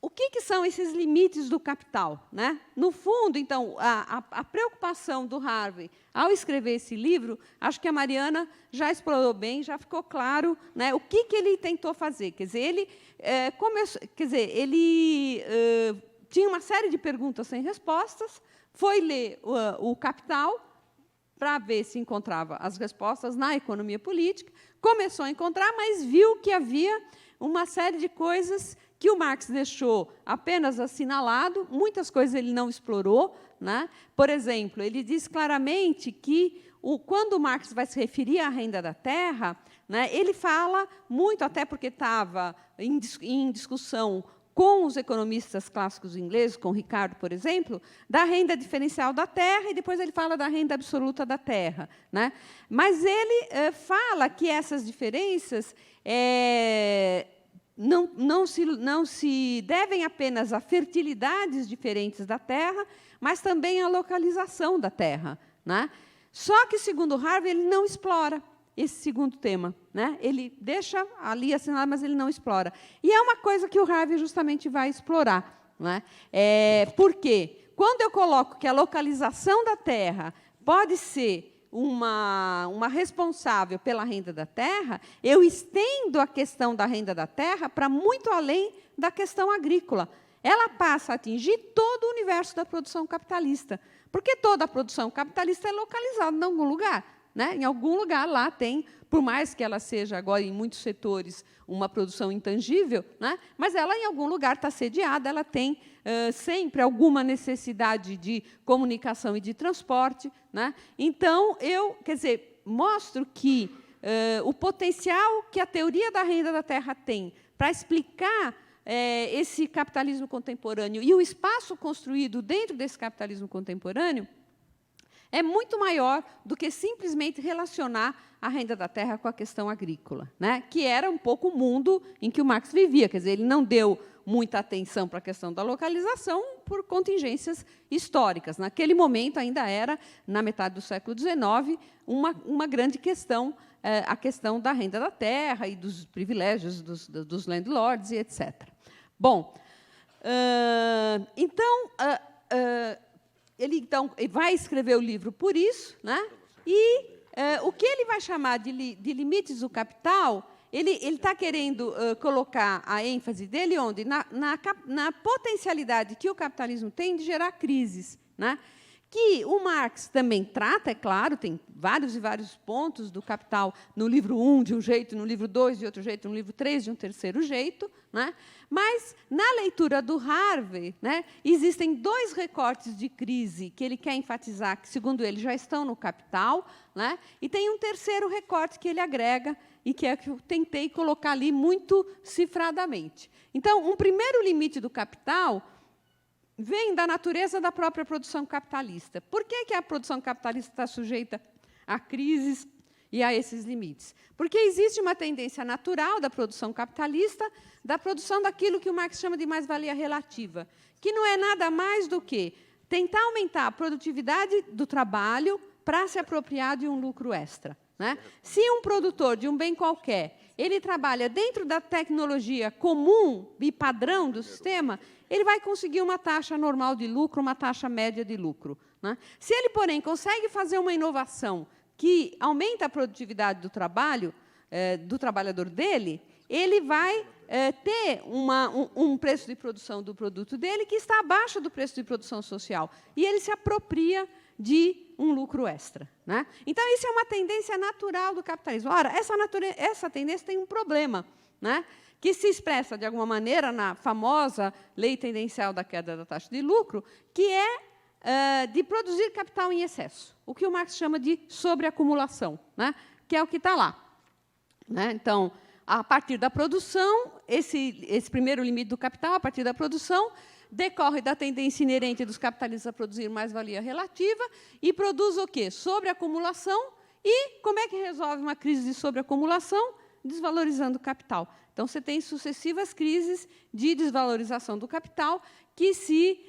o que são esses limites do capital, né? No fundo, então, a preocupação do Harvey ao escrever esse livro, acho que a Mariana já explorou bem, já ficou claro, né, o que ele tentou fazer. Quer dizer, ele tinha uma série de perguntas sem respostas, foi ler o Capital para ver se encontrava as respostas na economia política, começou a encontrar, mas viu que havia uma série de coisas que o Marx deixou apenas assinalado, muitas coisas ele não explorou, né? Por exemplo, ele diz claramente que, quando o Marx vai se referir à renda da terra, né, ele fala muito, até porque estava em discussão com os economistas clássicos ingleses, com Ricardo, por exemplo, da renda diferencial da terra, e depois ele fala da renda absoluta da terra, né? Mas ele fala que essas diferenças não se devem apenas a fertilidades diferentes da terra, mas também à localização da terra, né? Só que, segundo Harvey, ele não explora esse segundo tema, né? Ele deixa ali assinalado, mas ele não explora. E é uma coisa que o Harvey justamente vai explorar, né? Porque, quando eu coloco que a localização da terra pode ser uma responsável pela renda da terra, eu estendo a questão da renda da terra para muito além da questão agrícola. Ela passa a atingir todo o universo da produção capitalista, porque toda a produção capitalista é localizada em algum lugar, né? Em algum lugar lá tem, por mais que ela seja agora em muitos setores uma produção intangível, né? Mas ela em algum lugar está sediada, ela tem sempre alguma necessidade de comunicação e de transporte, né? Então, mostro que o potencial que a teoria da renda da terra tem para explicar esse capitalismo contemporâneo e o espaço construído dentro desse capitalismo contemporâneo é muito maior do que simplesmente relacionar a renda da terra com a questão agrícola, né? Que era um pouco o mundo em que o Marx vivia. Quer dizer, ele não deu muita atenção para a questão da localização por contingências históricas. Naquele momento, ainda era, na metade do século XIX, uma grande questão, a questão da renda da terra e dos privilégios dos landlords, e etc. Bom, ele vai escrever o livro por isso, né? E o que ele vai chamar de limites do capital, ele está querendo colocar a ênfase dele onde? Na potencialidade que o capitalismo tem de gerar crises, né? Que o Marx também trata, é claro, tem vários e vários pontos do Capital no livro 1 de um jeito, no livro 2 de outro jeito, no livro 3 de um terceiro jeito, né? Mas, na leitura do Harvey, né, existem dois recortes de crise que ele quer enfatizar, que, segundo ele, já estão no Capital, né? E tem um terceiro recorte que ele agrega, e que é que eu tentei colocar ali muito cifradamente. Então, um primeiro limite do Capital vem da natureza da própria produção capitalista. Por que a produção capitalista está sujeita a crises e a esses limites? Porque existe uma tendência natural da produção capitalista, da produção daquilo que o Marx chama de mais-valia relativa, que não é nada mais do que tentar aumentar a produtividade do trabalho para se apropriar de um lucro extra, né? Se um produtor de um bem qualquer ele trabalha dentro da tecnologia comum e padrão do sistema, ele vai conseguir uma taxa normal de lucro, uma taxa média de lucro, né? Se ele, porém, consegue fazer uma inovação que aumenta a produtividade do trabalho, do trabalhador dele, ele vai ter um preço de produção do produto dele que está abaixo do preço de produção social, e ele se apropria de um lucro extra, né? Então, isso é uma tendência natural do capitalismo. Ora, essa tendência tem um problema, né, que se expressa, de alguma maneira, na famosa lei tendencial da queda da taxa de lucro, que é de produzir capital em excesso, o que o Marx chama de sobreacumulação, né, que é o que está lá, né? Então, a partir da produção, esse primeiro limite do capital, a partir da produção, decorre da tendência inerente dos capitalistas a produzir mais-valia relativa e produz o quê? Sobreacumulação. E como é que resolve uma crise de sobreacumulação? Desvalorizando o capital. Então, você tem sucessivas crises de desvalorização do capital que se,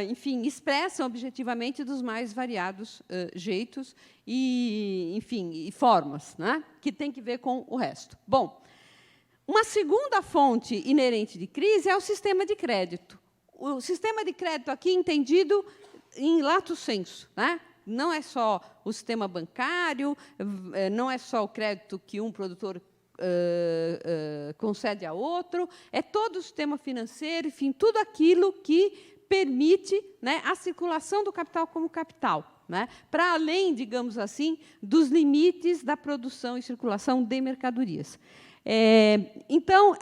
enfim, expressam objetivamente dos mais variados jeitos e, enfim, e formas, né, que tem que ver com o resto. Bom, Uma segunda fonte inerente de crise é o sistema de crédito. O sistema de crédito aqui entendido em lato sensu, né? Não é só o sistema bancário, não é só o crédito que um produtor concede a outro, é todo o sistema financeiro, enfim, tudo aquilo que permite, né, a circulação do capital como capital, né, para além, digamos assim, dos limites da produção e circulação de mercadorias. Então,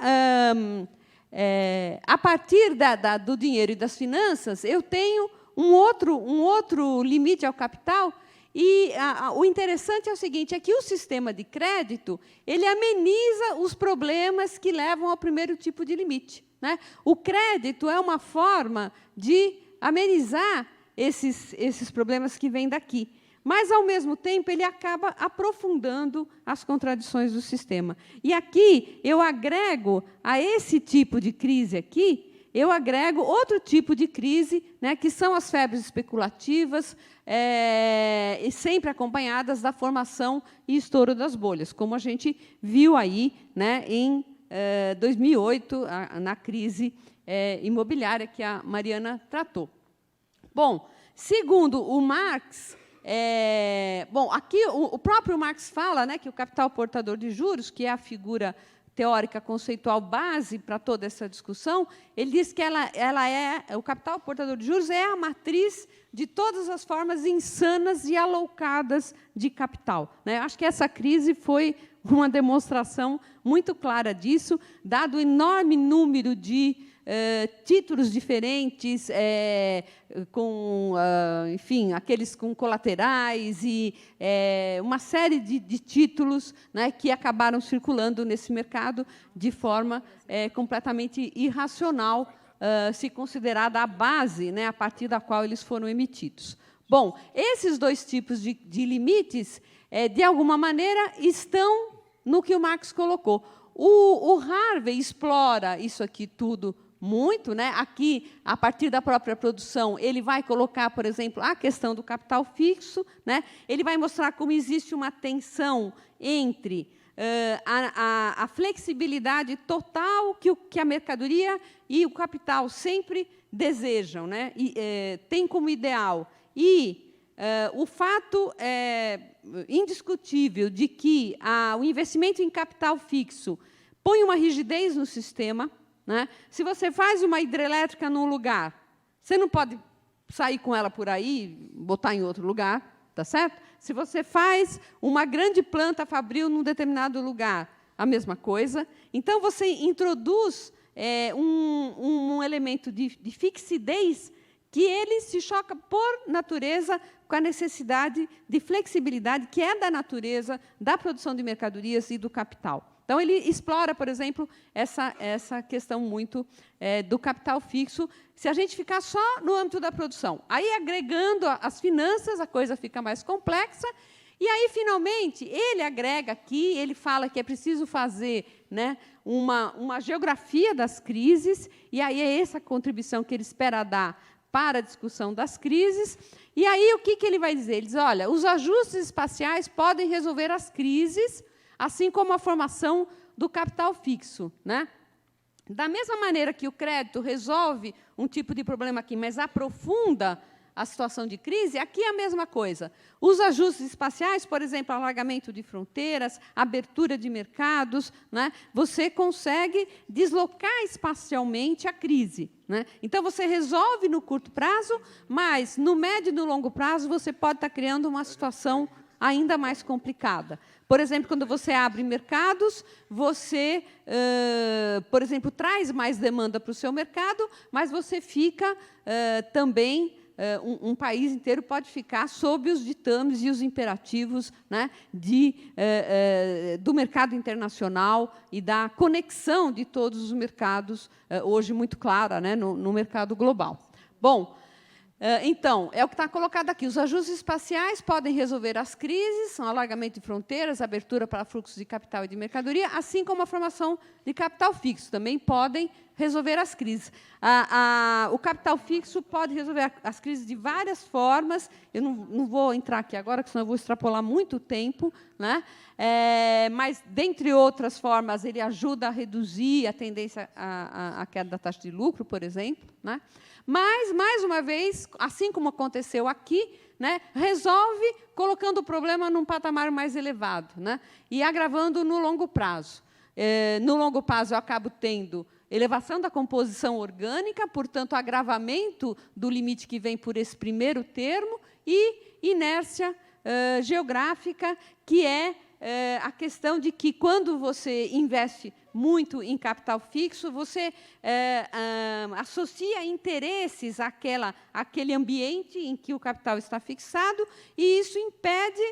a partir do dinheiro e das finanças, eu tenho um outro limite ao capital, e o interessante é o seguinte, é que o sistema de crédito ele ameniza os problemas que levam ao primeiro tipo de limite, né? O crédito é uma forma de amenizar esses problemas que vêm daqui, mas, ao mesmo tempo, ele acaba aprofundando as contradições do sistema. E aqui eu agrego a esse tipo de crise aqui, eu agrego outro tipo de crise, né, que são as febres especulativas, e sempre acompanhadas da formação e estouro das bolhas, como a gente viu aí, né, em 2008, na crise imobiliária que a Mariana tratou. Bom, segundo o Marx, bom, aqui o próprio Marx fala, né, que o capital portador de juros, que é a figura teórica conceitual base para toda essa discussão, ele diz que o capital portador de juros é a matriz de todas as formas insanas e aloucadas de capital, né? Acho que essa crise foi uma demonstração muito clara disso, dado o enorme número de títulos diferentes, enfim, aqueles com colaterais e uma série de títulos, né, que acabaram circulando nesse mercado de forma completamente irracional, se considerada a base, né, a partir da qual eles foram emitidos. Bom, esses dois tipos de limites, de alguma maneira, estão no que o Marx colocou. O Harvey explora isso aqui tudo muito, né? Aqui, a partir da própria produção, ele vai colocar, por exemplo, a questão do capital fixo, né? Ele vai mostrar como existe uma tensão entre a flexibilidade total que a mercadoria e o capital sempre desejam, né? E tem como ideal, e o fato indiscutível de que o investimento em capital fixo põe uma rigidez no sistema, né? Se você faz uma hidrelétrica num lugar, você não pode sair com ela por aí, botar em outro lugar, tá certo? Se você faz uma grande planta fabril num determinado lugar, a mesma coisa. Então, você introduz um elemento de fixidez que ele se choca, por natureza, com a necessidade de flexibilidade, que é da natureza da produção de mercadorias e do capital. Então, ele explora, por exemplo, essa questão muito do capital fixo, se a gente ficar só no âmbito da produção. Aí, agregando as finanças, a coisa fica mais complexa. E aí, finalmente, ele agrega aqui, ele fala que é preciso fazer, né, uma geografia das crises, e aí é essa contribuição que ele espera dar para a discussão das crises. E aí, o que ele vai dizer? Ele diz, olha, os ajustes espaciais podem resolver as crises, assim como a formação do capital fixo, né? Da mesma maneira que o crédito resolve um tipo de problema aqui, mas aprofunda a situação de crise, aqui é a mesma coisa. Os ajustes espaciais, por exemplo, alargamento de fronteiras, abertura de mercados, né? Você consegue deslocar espacialmente a crise, né? Então, você resolve no curto prazo, mas, no médio e no longo prazo, você pode estar criando uma situação ainda mais complicada. Por exemplo, quando você abre mercados, você, por exemplo, traz mais demanda para o seu mercado, mas você fica também, um país inteiro pode ficar sob os ditames e os imperativos, né, do mercado internacional e da conexão de todos os mercados, hoje muito clara, né, no mercado global. Bom, então, é o que está colocado aqui. Os ajustes espaciais podem resolver as crises, são alargamento de fronteiras, abertura para fluxos de capital e de mercadoria, assim como a formação de capital fixo. Também podem resolver as crises. O capital fixo pode resolver as crises de várias formas. Eu não vou entrar aqui agora, porque senão eu vou extrapolar muito tempo, né? Mas, dentre outras formas, ele ajuda a reduzir a tendência à queda da taxa de lucro, por exemplo, né? Mas, mais uma vez, assim como aconteceu aqui, né, resolve colocando o problema num patamar mais elevado, né, e agravando no longo prazo. No longo prazo, eu acabo tendo elevação da composição orgânica, portanto, agravamento do limite que vem por esse primeiro termo, e inércia geográfica, que é a questão de que, quando você investe muito em capital fixo, você associa interesses àquele ambiente em que o capital está fixado, e isso impede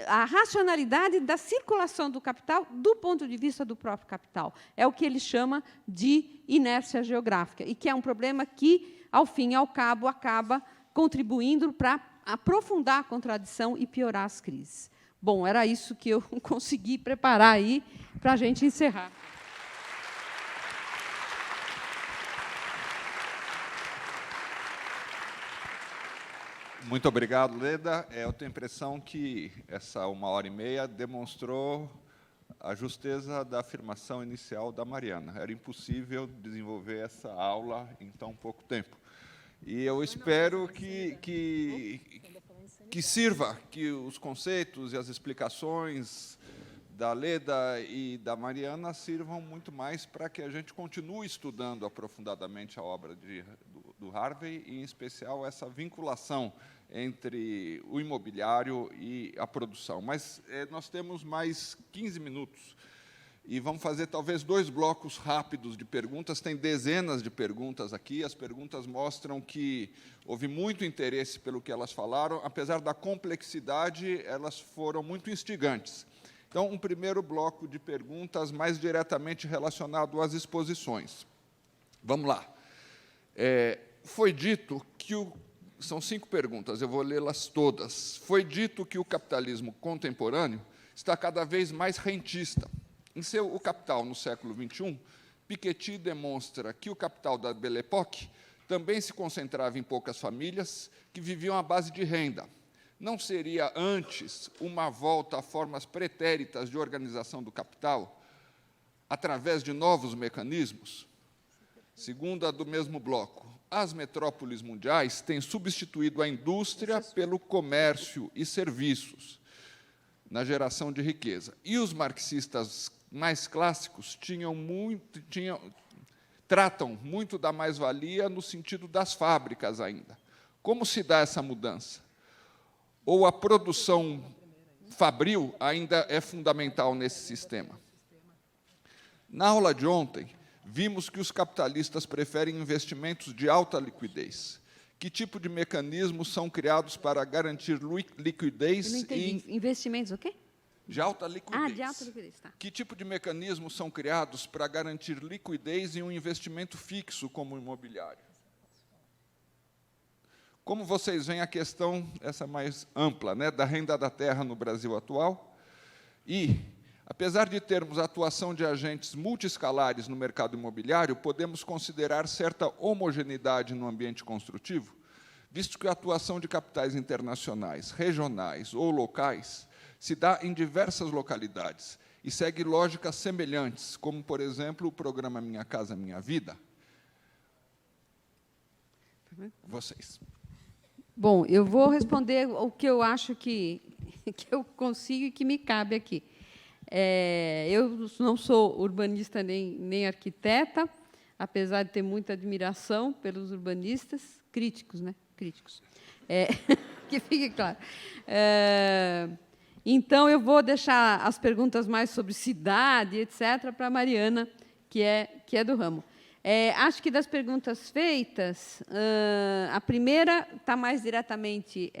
a racionalidade da circulação do capital do ponto de vista do próprio capital. É o que ele chama de inércia geográfica, e que é um problema que, ao fim e ao cabo, acaba contribuindo para aprofundar a contradição e piorar as crises. Bom, era isso que eu consegui preparar aí para a gente encerrar. Muito obrigado, Leda. Eu tenho a impressão que essa 1h30 demonstrou a justeza da afirmação inicial da Mariana. Era impossível desenvolver essa aula em tão pouco tempo. E eu espero que sirva, que os conceitos e as explicações da Leda e da Mariana sirvam muito mais para que a gente continue estudando aprofundadamente a obra do Harvey, e, em especial, essa vinculação entre o imobiliário e a produção. Mas nós temos mais 15 minutos, e vamos fazer, talvez, 2 blocos rápidos de perguntas. Tem dezenas de perguntas aqui. As perguntas mostram que houve muito interesse pelo que elas falaram. Apesar da complexidade, elas foram muito instigantes. Então, um primeiro bloco de perguntas mais diretamente relacionado às exposições. Vamos lá. Foi dito que são 5 perguntas, eu vou lê-las todas. Foi dito que o capitalismo contemporâneo está cada vez mais rentista. Em seu O Capital no século XXI, Piketty demonstra que o capital da Belle Époque também se concentrava em poucas famílias que viviam à base de renda. Não seria antes uma volta a formas pretéritas de organização do capital através de novos mecanismos? Segunda, do mesmo bloco, as metrópoles mundiais têm substituído a indústria pelo comércio e serviços na geração de riqueza. E os marxistas mais clássicos tratam muito da mais-valia no sentido das fábricas ainda. Como se dá essa mudança? Ou a produção fabril ainda é fundamental nesse sistema? Na aula de ontem, vimos que os capitalistas preferem investimentos de alta liquidez. Que tipo de mecanismos são criados para garantir liquidez? Eu não entendi. Investimentos o quê? De alta liquidez. De alta liquidez, tá. Que tipo de mecanismos são criados para garantir liquidez em um investimento fixo como o imobiliário? Como vocês veem a questão, essa mais ampla, né, da renda da terra no Brasil atual? E, apesar de termos a atuação de agentes multiescalares no mercado imobiliário, podemos considerar certa homogeneidade no ambiente construtivo, visto que a atuação de capitais internacionais, regionais ou locais se dá em diversas localidades e segue lógicas semelhantes, como, por exemplo, o programa Minha Casa Minha Vida. Vocês. Bom, eu vou responder o que eu acho que eu consigo e que me cabe aqui. Eu não sou urbanista nem arquiteta, apesar de ter muita admiração pelos urbanistas, críticos, né? Críticos. Que fique claro. Então, eu vou deixar as perguntas mais sobre cidade, etc., para a Mariana, que é do ramo. Acho que, das perguntas feitas, a primeira está mais diretamente...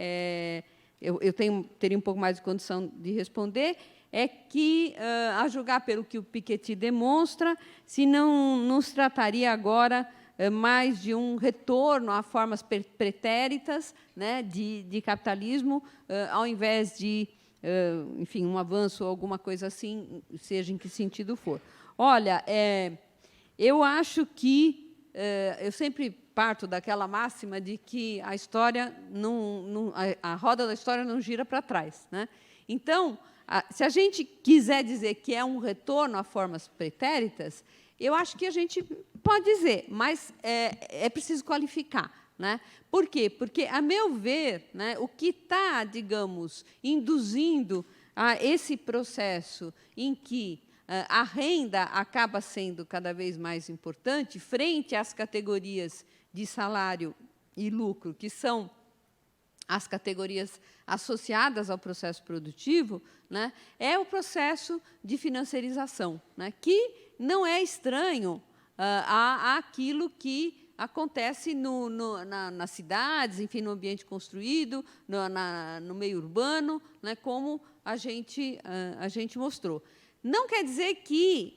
eu teria um pouco mais de condição de responder, é que, a julgar pelo que o Piketty demonstra, se não se trataria agora mais de um retorno a formas pretéritas, né, de capitalismo, ao invés de, enfim, um avanço ou alguma coisa assim, seja em que sentido for. Olha, Eu acho que eu sempre parto daquela máxima de que a história a roda da história não gira para trás, né? Então, se a gente quiser dizer que é um retorno a formas pretéritas, eu acho que a gente pode dizer, mas é preciso qualificar, né? Por quê? Porque, a meu ver, né, o que está, digamos, induzindo a esse processo em que a renda acaba sendo cada vez mais importante frente às categorias de salário e lucro, que são as categorias associadas ao processo produtivo, né, é o processo de financiarização, né, que não é estranho àquilo que acontece nas cidades, enfim, no ambiente construído, no meio urbano, né, como a gente mostrou. Não quer dizer que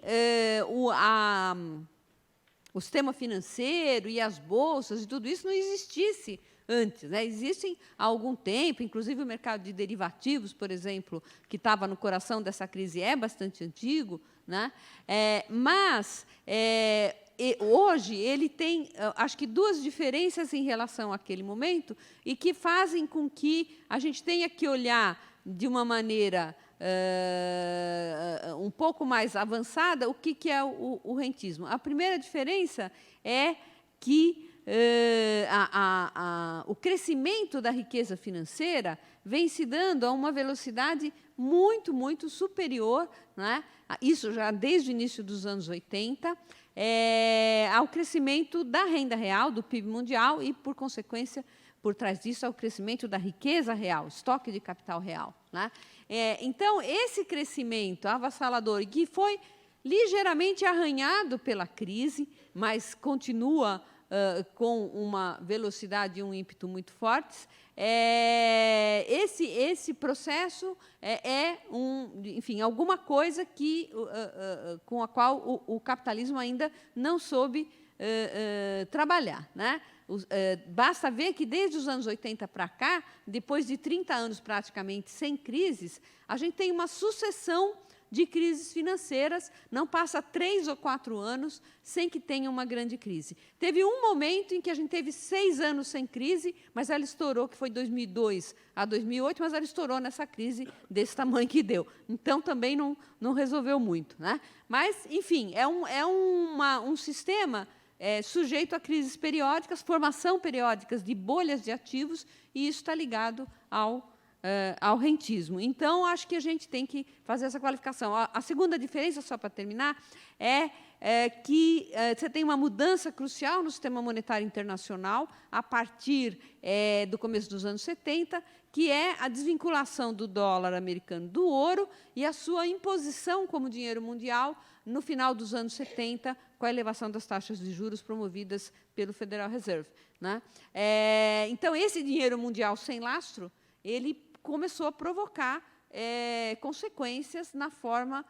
o sistema financeiro e as bolsas e tudo isso não existisse antes, né? Existem há algum tempo, inclusive o mercado de derivativos, por exemplo, que estava no coração dessa crise, é bastante antigo, né? Mas hoje ele tem, acho que, duas diferenças em relação àquele momento e que fazem com que a gente tenha que olhar de uma maneira um pouco mais avançada o que é o rentismo. A primeira diferença é que o crescimento da riqueza financeira vem se dando a uma velocidade muito, muito superior, né? Isso já desde o início dos anos 80, ao crescimento da renda real, do PIB mundial e, por consequência, por trás disso, ao crescimento da riqueza real, estoque de capital real, né? Então, esse crescimento avassalador, que foi ligeiramente arranhado pela crise, mas continua com uma velocidade e um ímpeto muito fortes, esse processo enfim, alguma coisa com a qual o capitalismo ainda não soube trabalhar, né? Basta ver que, desde os anos 80 para cá, depois de 30 anos praticamente sem crises, a gente tem uma sucessão de crises financeiras, não passa 3 ou 4 anos sem que tenha uma grande crise. Teve um momento em que a gente teve 6 anos sem crise, mas ela estourou, que foi 2002 a 2008, mas ela estourou nessa crise desse tamanho que deu. Então, também não resolveu muito, né? Mas, enfim, é um sistema sujeito a crises periódicas, formação periódicas de bolhas de ativos, e isso está ligado ao rentismo. Então, acho que a gente tem que fazer essa qualificação. A segunda diferença, só para terminar, é que você tem uma mudança crucial no sistema monetário internacional a partir do começo dos anos 70, que é a desvinculação do dólar americano do ouro e a sua imposição como dinheiro mundial no final dos anos 70, com a elevação das taxas de juros promovidas pelo Federal Reserve, né? Então, esse dinheiro mundial sem lastro, ele começou a provocar consequências na forma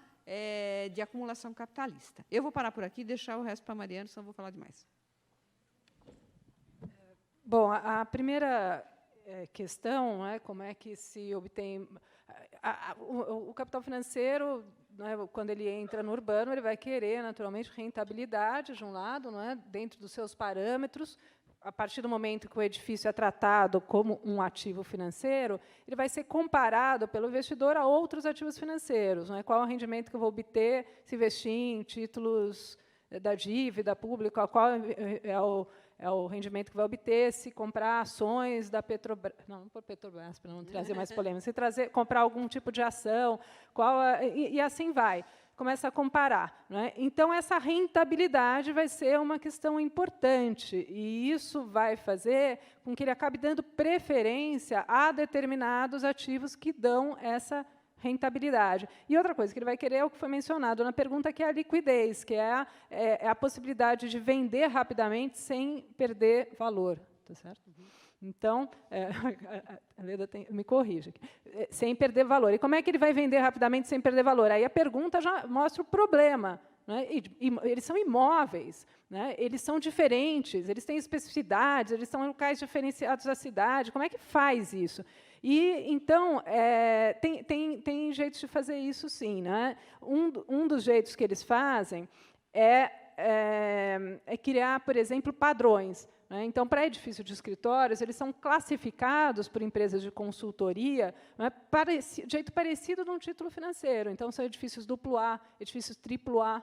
de acumulação capitalista. Eu vou parar por aqui e deixar o resto para a Mariana, senão vou falar demais. Bom, a primeira questão é como é que se obtém... O capital financeiro, né, quando ele entra no urbano, ele vai querer, naturalmente, rentabilidade, de um lado, não é, dentro dos seus parâmetros. A partir do momento que o edifício é tratado como um ativo financeiro, ele vai ser comparado pelo investidor a outros ativos financeiros, não é? Qual é o rendimento que eu vou obter se investir em títulos da dívida pública, qual é o rendimento que vai obter se comprar ações da Petrobras, não por Petrobras, para não trazer mais polêmica, se comprar algum tipo de ação, e assim vai. Começa a comparar, não é? Então, essa rentabilidade vai ser uma questão importante, e isso vai fazer com que ele acabe dando preferência a determinados ativos que dão essa rentabilidade. E outra coisa que ele vai querer é o que foi mencionado na pergunta, que é a liquidez, que é a possibilidade de vender rapidamente sem perder valor. Tá certo? Então, a Leda me corrige aqui, sem perder valor. E como é que ele vai vender rapidamente sem perder valor? Aí a pergunta já mostra o problema, né? Eles são imóveis, né? Eles são diferentes, eles têm especificidades, eles são locais diferenciados da cidade. Como é que faz isso? E, então, tem jeitos de fazer isso, sim, né? Um dos jeitos que eles fazem é criar, por exemplo, padrões. Então, para edifício de escritórios, eles são classificados por empresas de consultoria, de jeito parecido de um título financeiro. Então, são edifícios AAA, edifícios AAA.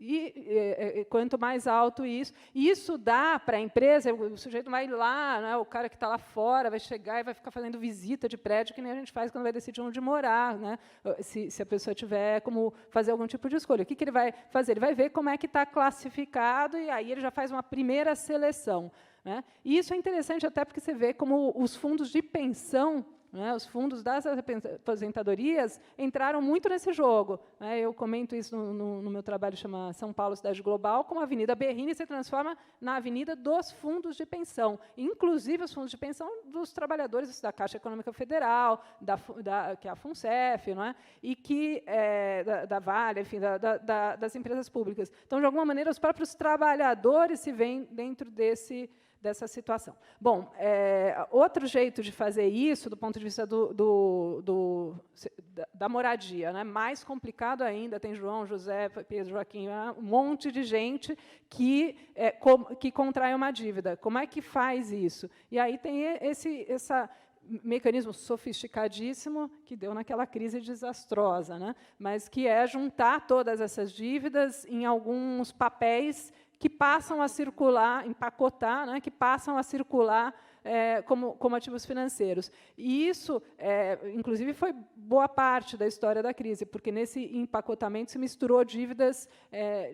E quanto mais alto isso dá para a empresa, o sujeito vai lá, o cara que está lá fora vai chegar e vai ficar fazendo visita de prédio, que nem a gente faz quando vai decidir onde morar, se a pessoa tiver como fazer algum tipo de escolha. O que ele vai fazer? Ele vai ver como é que está classificado, e aí ele já faz uma primeira seleção. E isso é interessante até porque você vê como os fundos de pensão, os fundos das aposentadorias entraram muito nesse jogo. Eu comento isso no meu trabalho, chama São Paulo Cidade Global, como a Avenida Berrini se transforma na avenida dos fundos de pensão, inclusive os fundos de pensão dos trabalhadores da Caixa Econômica Federal, que é a FUNCEF, e que da Vale, enfim, das empresas públicas. Então, de alguma maneira, os próprios trabalhadores se veem dentro dessa situação. Bom, outro jeito de fazer isso, do ponto de vista da moradia, mais complicado ainda, tem João, José, Pedro, Joaquim, um monte de gente que contrai uma dívida. Como é que faz isso? E aí tem esse mecanismo sofisticadíssimo que deu naquela crise desastrosa, mas que é juntar todas essas dívidas em alguns papéis que passam a circular, empacotar, que passam a circular como ativos financeiros. E isso, inclusive, foi boa parte da história da crise, porque nesse empacotamento se misturou dívidas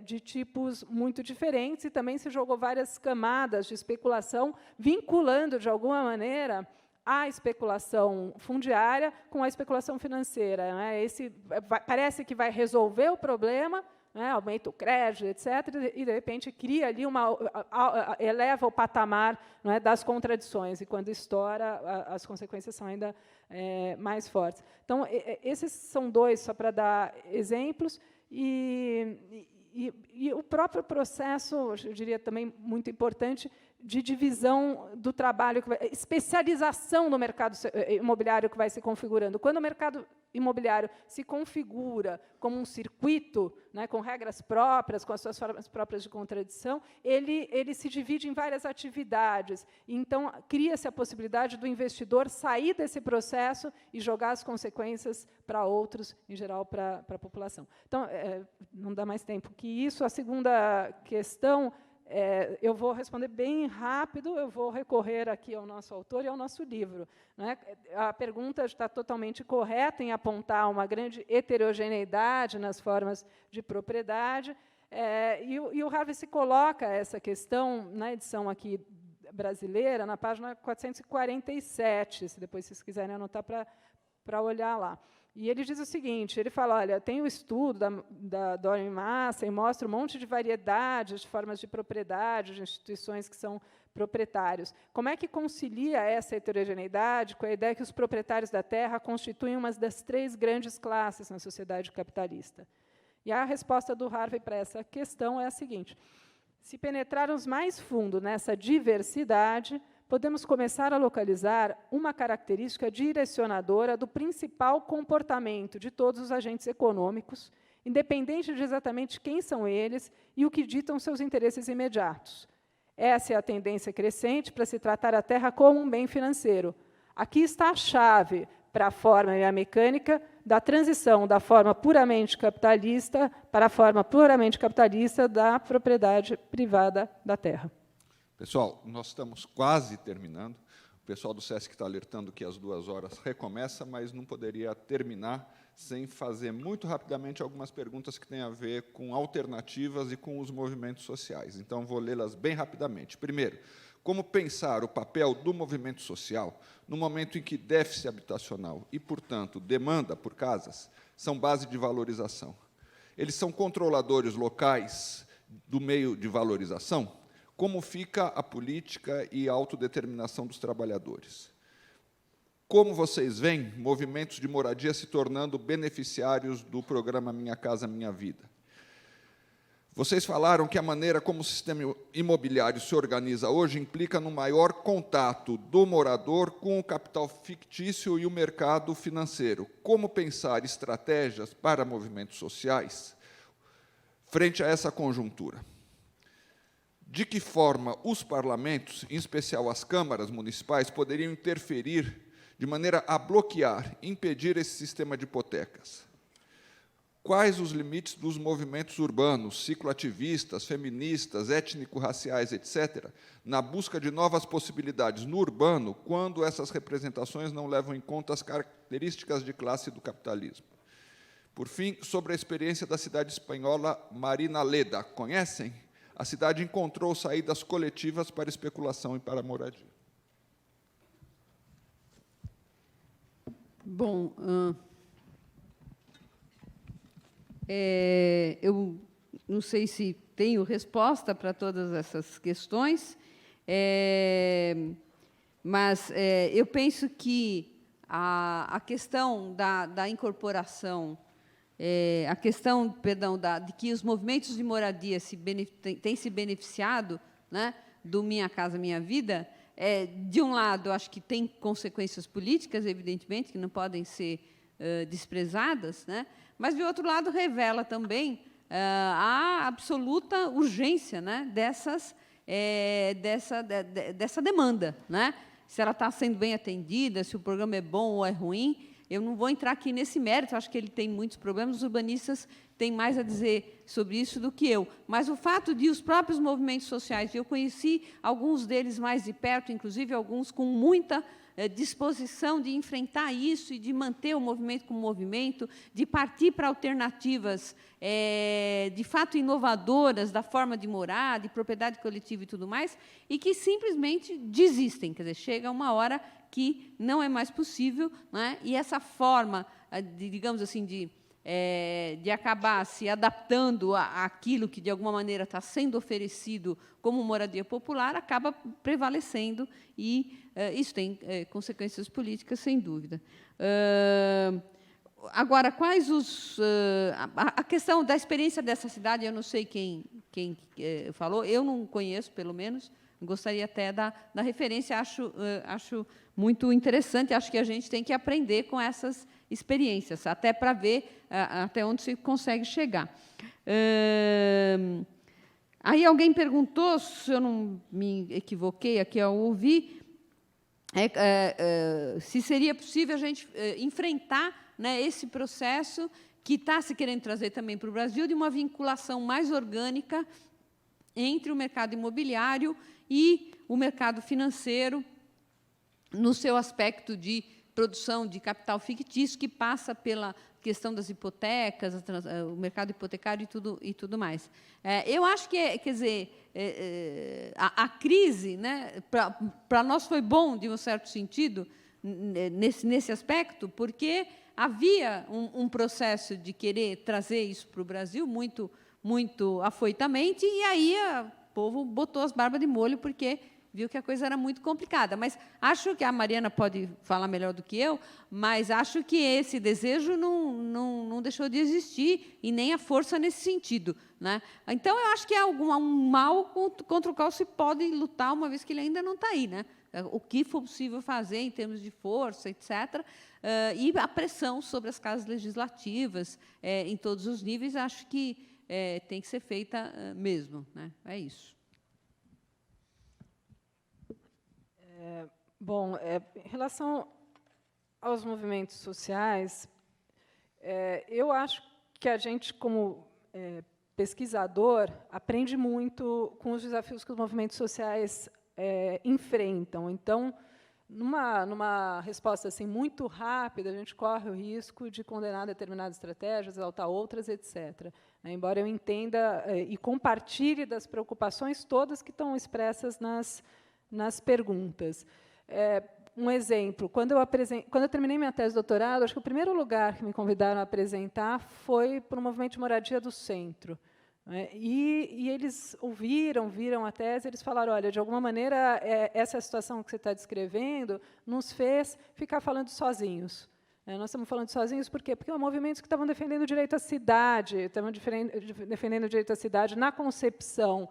de tipos muito diferentes e também se jogou várias camadas de especulação, vinculando, de alguma maneira, a especulação fundiária com a especulação financeira. Parece que vai resolver o problema, aumenta o crédito, etc., e, de repente, cria ali eleva o patamar das contradições, e, quando estoura, as consequências são ainda mais fortes. Então, esses são dois, só para dar exemplos, e o próprio processo, eu diria também muito importante, de divisão do trabalho, especialização no mercado imobiliário que vai se configurando. Quando o mercado imobiliário se configura como um circuito, com regras próprias, com as suas formas próprias de contradição, ele se divide em várias atividades. Então, cria-se a possibilidade do investidor sair desse processo e jogar as consequências para outros, em geral, para a população. Então, não dá mais tempo que isso. A segunda questão, eu vou responder bem rápido, eu vou recorrer aqui ao nosso autor e ao nosso livro. A pergunta está totalmente correta em apontar uma grande heterogeneidade nas formas de propriedade, e o Harvey se coloca essa questão na edição aqui brasileira, na página 447, se depois vocês quiserem anotar para olhar lá. E ele diz o seguinte, ele fala, olha, tem o estudo da Dorian Massey, mostra um monte de variedades de formas de propriedade, de instituições que são proprietários. Como é que concilia essa heterogeneidade com a ideia que os proprietários da terra constituem uma das três grandes classes na sociedade capitalista? E a resposta do Harvey para essa questão é a seguinte: se penetrarmos mais fundo nessa diversidade, podemos começar a localizar uma característica direcionadora do principal comportamento de todos os agentes econômicos, independente de exatamente quem são eles e o que ditam seus interesses imediatos. Essa é a tendência crescente para se tratar a terra como um bem financeiro. Aqui está a chave para a forma e a mecânica da transição da forma puramente capitalista para a forma puramente capitalista da propriedade privada da terra. Pessoal, nós estamos quase terminando. O pessoal do SESC está alertando que às 2 horas recomeça, mas não poderia terminar sem fazer muito rapidamente algumas perguntas que têm a ver com alternativas e com os movimentos sociais. Então, vou lê-las bem rapidamente. Primeiro, como pensar o papel do movimento social no momento em que déficit habitacional e, portanto, demanda por casas são base de valorização? Eles são controladores locais do meio de valorização? Como fica a política e a autodeterminação dos trabalhadores? Como vocês veem movimentos de moradia se tornando beneficiários do programa Minha Casa Minha Vida? Vocês falaram que a maneira como o sistema imobiliário se organiza hoje implica no maior contato do morador com o capital fictício e o mercado financeiro. Como pensar estratégias para movimentos sociais frente a essa conjuntura? de que forma os parlamentos, em especial as câmaras municipais, poderiam interferir de maneira a bloquear, impedir esse sistema de hipotecas? Quais os limites dos movimentos urbanos, cicloativistas, feministas, étnico-raciais, etc., na busca de novas possibilidades no urbano, quando essas representações não levam em conta as características de classe do capitalismo? Por fim, sobre a experiência da cidade espanhola Marinaleda. Conhecem? A cidade encontrou saídas coletivas para especulação e para moradia. Bom, eu não sei se tenho resposta para todas essas questões, mas eu penso que a questão da incorporação, a questão, perdão, de que os movimentos de moradia têm se beneficiado, né, do Minha Casa Minha Vida, de um lado, acho que tem consequências políticas, evidentemente, que não podem ser desprezadas, né, mas, de outro lado, revela também a absoluta urgência, né, dessa demanda, né? Se ela está sendo bem atendida, se o programa é bom ou é ruim. Eu não vou entrar aqui nesse mérito, acho que ele tem muitos problemas, os urbanistas têm mais a dizer sobre isso do que eu. Mas o fato de os próprios movimentos sociais, eu conheci alguns deles mais de perto, inclusive alguns com muita disposição de enfrentar isso e de manter o movimento como movimento, de partir para alternativas, de fato, inovadoras da forma de morar, de propriedade coletiva e tudo mais, e que simplesmente desistem. Quer dizer, chega uma hora que não é mais possível, né? E essa forma, digamos assim, de acabar se adaptando àquilo que, de alguma maneira, está sendo oferecido como moradia popular, acaba prevalecendo, e isso tem consequências políticas, sem dúvida. Agora, quais os... a questão da experiência dessa cidade, eu não sei quem falou, eu não conheço, pelo menos, gostaria até da referência, acho muito interessante, acho que a gente tem que aprender com essas experiências, até para ver até onde se consegue chegar. Aí alguém perguntou, se eu não me equivoquei aqui ao ouvir, se seria possível a gente enfrentar, né, esse processo que está se querendo trazer também para o Brasil, de uma vinculação mais orgânica entre o mercado imobiliário e o mercado financeiro, no seu aspecto de produção de capital fictício, que passa pela questão das hipotecas, o mercado hipotecário e tudo mais. Eu acho que, quer dizer, a crise, né, para nós foi bom, de um certo sentido, nesse aspecto, porque havia um processo de querer trazer isso para o Brasil muito, muito afoitamente, e aí o povo botou as barbas de molho, porque viu que a coisa era muito complicada. Mas acho que a Mariana pode falar melhor do que eu, mas acho que esse desejo não deixou de existir, e nem a força nesse sentido, né? Então, eu acho que é um mal contra o qual se pode lutar, uma vez que ele ainda não está aí, né? O que for possível fazer em termos de força, etc., e a pressão sobre as casas legislativas, em todos os níveis, acho que tem que ser feita mesmo, né? É isso. Bom, em relação aos movimentos sociais, eu acho que a gente, como pesquisador, aprende muito com os desafios que os movimentos sociais enfrentam. Então, numa resposta assim muito rápida, a gente corre o risco de condenar determinadas estratégias, exaltar outras, etc. Embora eu entenda e compartilhe das preocupações todas que estão expressas nas perguntas. Um exemplo, quando eu terminei minha tese de doutorado, acho que o primeiro lugar que me convidaram a apresentar foi para o movimento de moradia do centro. E eles viram a tese, eles falaram, olha, de alguma maneira, essa situação que você está descrevendo nos fez ficar falando sozinhos. Nós estamos falando sozinhos por quê? Porque são movimentos que estavam defendendo o direito à cidade, estavam defendendo o direito à cidade na concepção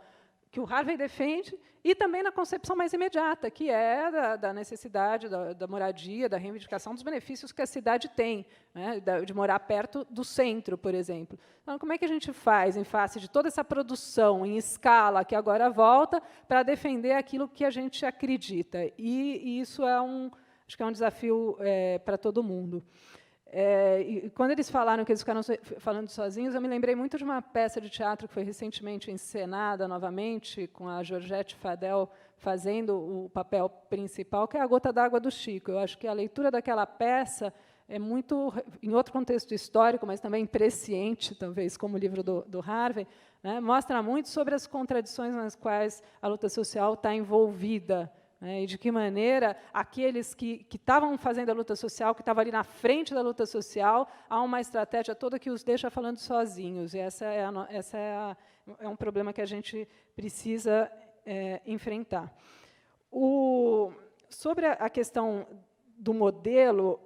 que o Harvey defende, e também na concepção mais imediata, que é da necessidade da moradia, da reivindicação dos benefícios que a cidade tem, né, de morar perto do centro, por exemplo. Então, como é que a gente faz, em face de toda essa produção em escala que agora volta, para defender aquilo que a gente acredita? E isso acho que é um desafio para todo mundo. E quando eles falaram que eles ficaram falando sozinhos, eu me lembrei muito de uma peça de teatro que foi recentemente encenada novamente, com a Georgette Fadel fazendo o papel principal, que é A Gota d'Água do Chico. Eu acho que a leitura daquela peça é muito, em outro contexto histórico, mas também presciente, talvez, como o livro do Harvey, né, mostra muito sobre as contradições nas quais a luta social está envolvida, e de que maneira aqueles que estavam fazendo a luta social, que estavam ali na frente da luta social, há uma estratégia toda que os deixa falando sozinhos. E essa é um problema que a gente precisa enfrentar. Sobre a questão do modelo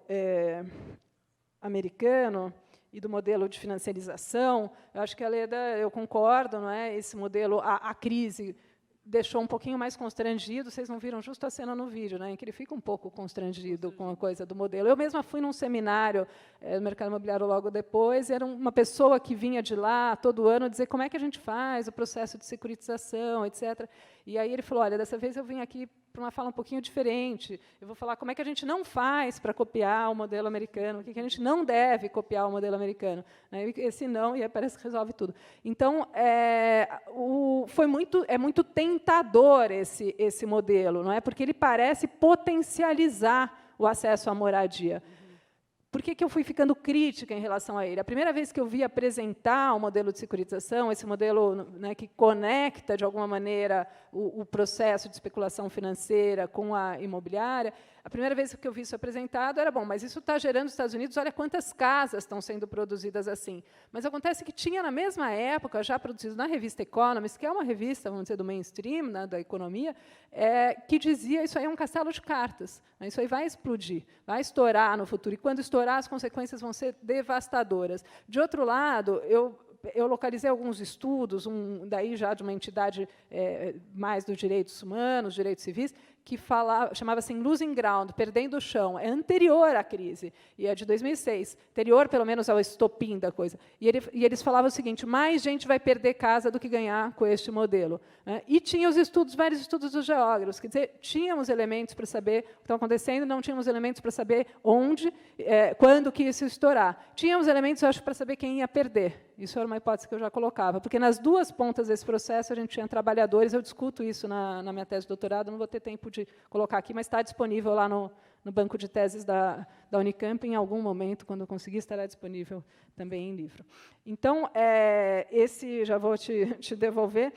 americano e do modelo de financiarização, eu acho que a Leda, eu concordo, não é? Esse modelo, a crise deixou um pouquinho mais constrangido. Vocês não viram justo a cena no vídeo, né, em que ele fica um pouco constrangido com a coisa do modelo. Eu mesma fui num seminário no mercado imobiliário logo depois, e era uma pessoa que vinha de lá todo ano dizer como é que a gente faz o processo de securitização, etc. E aí ele falou, olha, dessa vez eu vim aqui para uma fala um pouquinho diferente. Eu vou falar como é que a gente não faz para copiar o modelo americano, o que a gente não deve copiar o modelo americano. Esse não, e aí parece que resolve tudo. Então, é muito tentador esse modelo, não é? Porque ele parece potencializar o acesso à moradia. Por que eu fui ficando crítica em relação a ele? A primeira vez que eu vi apresentar o modelo de securitização, esse modelo, né, que conecta, de alguma maneira, o processo de especulação financeira com a imobiliária, a primeira vez que eu vi isso apresentado era, bom, mas isso está gerando nos Estados Unidos, olha quantas casas estão sendo produzidas assim. Mas acontece que tinha, na mesma época, já produzido na revista Economist, que é uma revista, vamos dizer, do mainstream, né, da economia, que dizia isso aí é um castelo de cartas, né, isso aí vai explodir, vai estourar no futuro, e quando estourar, as consequências vão ser devastadoras. De outro lado, eu localizei alguns estudos, daí já de uma entidade mais dos direitos humanos, direitos civis, que chamava-se Losing Ground, perdendo o chão, é anterior à crise, e é de 2006, anterior, pelo menos, ao estopim da coisa. E eles falavam o seguinte, mais gente vai perder casa do que ganhar com este modelo. Né? E tinha vários estudos dos geógrafos, quer dizer, tínhamos elementos para saber o que estava acontecendo, não tínhamos elementos para saber onde, quando que isso ia estourar. Tínhamos elementos, eu acho, para saber quem ia perder. Isso era uma hipótese que eu já colocava, porque nas duas pontas desse processo a gente tinha trabalhadores, eu discuto isso na minha tese de doutorado, não vou ter tempo de colocar aqui, mas está disponível lá no banco de teses da Unicamp, em algum momento, quando eu conseguir, estará disponível também em livro. Então, já vou te devolver,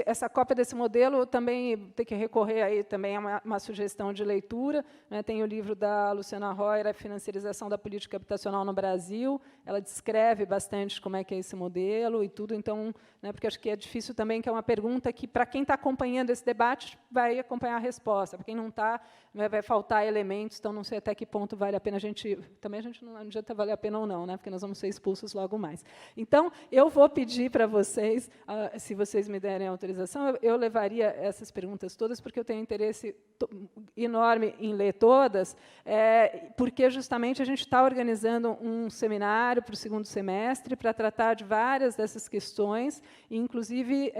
essa cópia desse modelo também tem que recorrer aí também a uma sugestão de leitura, né? Tem o livro da Luciana Royer, A Financiarização da Política Habitacional no Brasil. Ela descreve bastante como é que é esse modelo e tudo. Então, né, porque acho que é difícil também, que é uma pergunta que, para quem está acompanhando esse debate, vai acompanhar a resposta. Para quem não está, vai faltar elementos. Então, não sei até que ponto vale a pena a gente... Também a gente não adianta valer a pena ou não, né? Porque nós vamos ser expulsos logo mais. Então, eu vou pedir para vocês, se vocês me derem autorização, eu levaria essas perguntas todas, porque eu tenho interesse enorme em ler todas, porque justamente a gente está organizando um seminário para o segundo semestre para tratar de várias dessas questões, e, inclusive,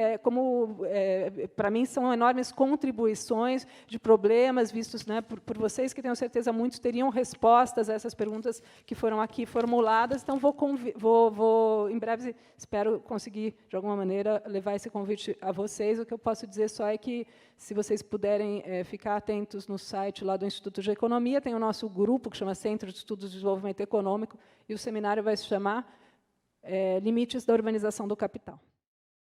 para mim, são enormes contribuições de problemas vistos, né, por vocês, que tenho certeza muitos teriam respostas a essas perguntas que foram aqui formuladas. Então, vou em breve, espero conseguir, de alguma maneira, levar esse convite a vocês. O que eu posso dizer só é que, se vocês puderem ficar atentos no site lá do Instituto de Economia, tem o nosso grupo, que chama Centro de Estudos de Desenvolvimento Econômico, e o seminário vai se chamar Limites da Urbanização do Capital.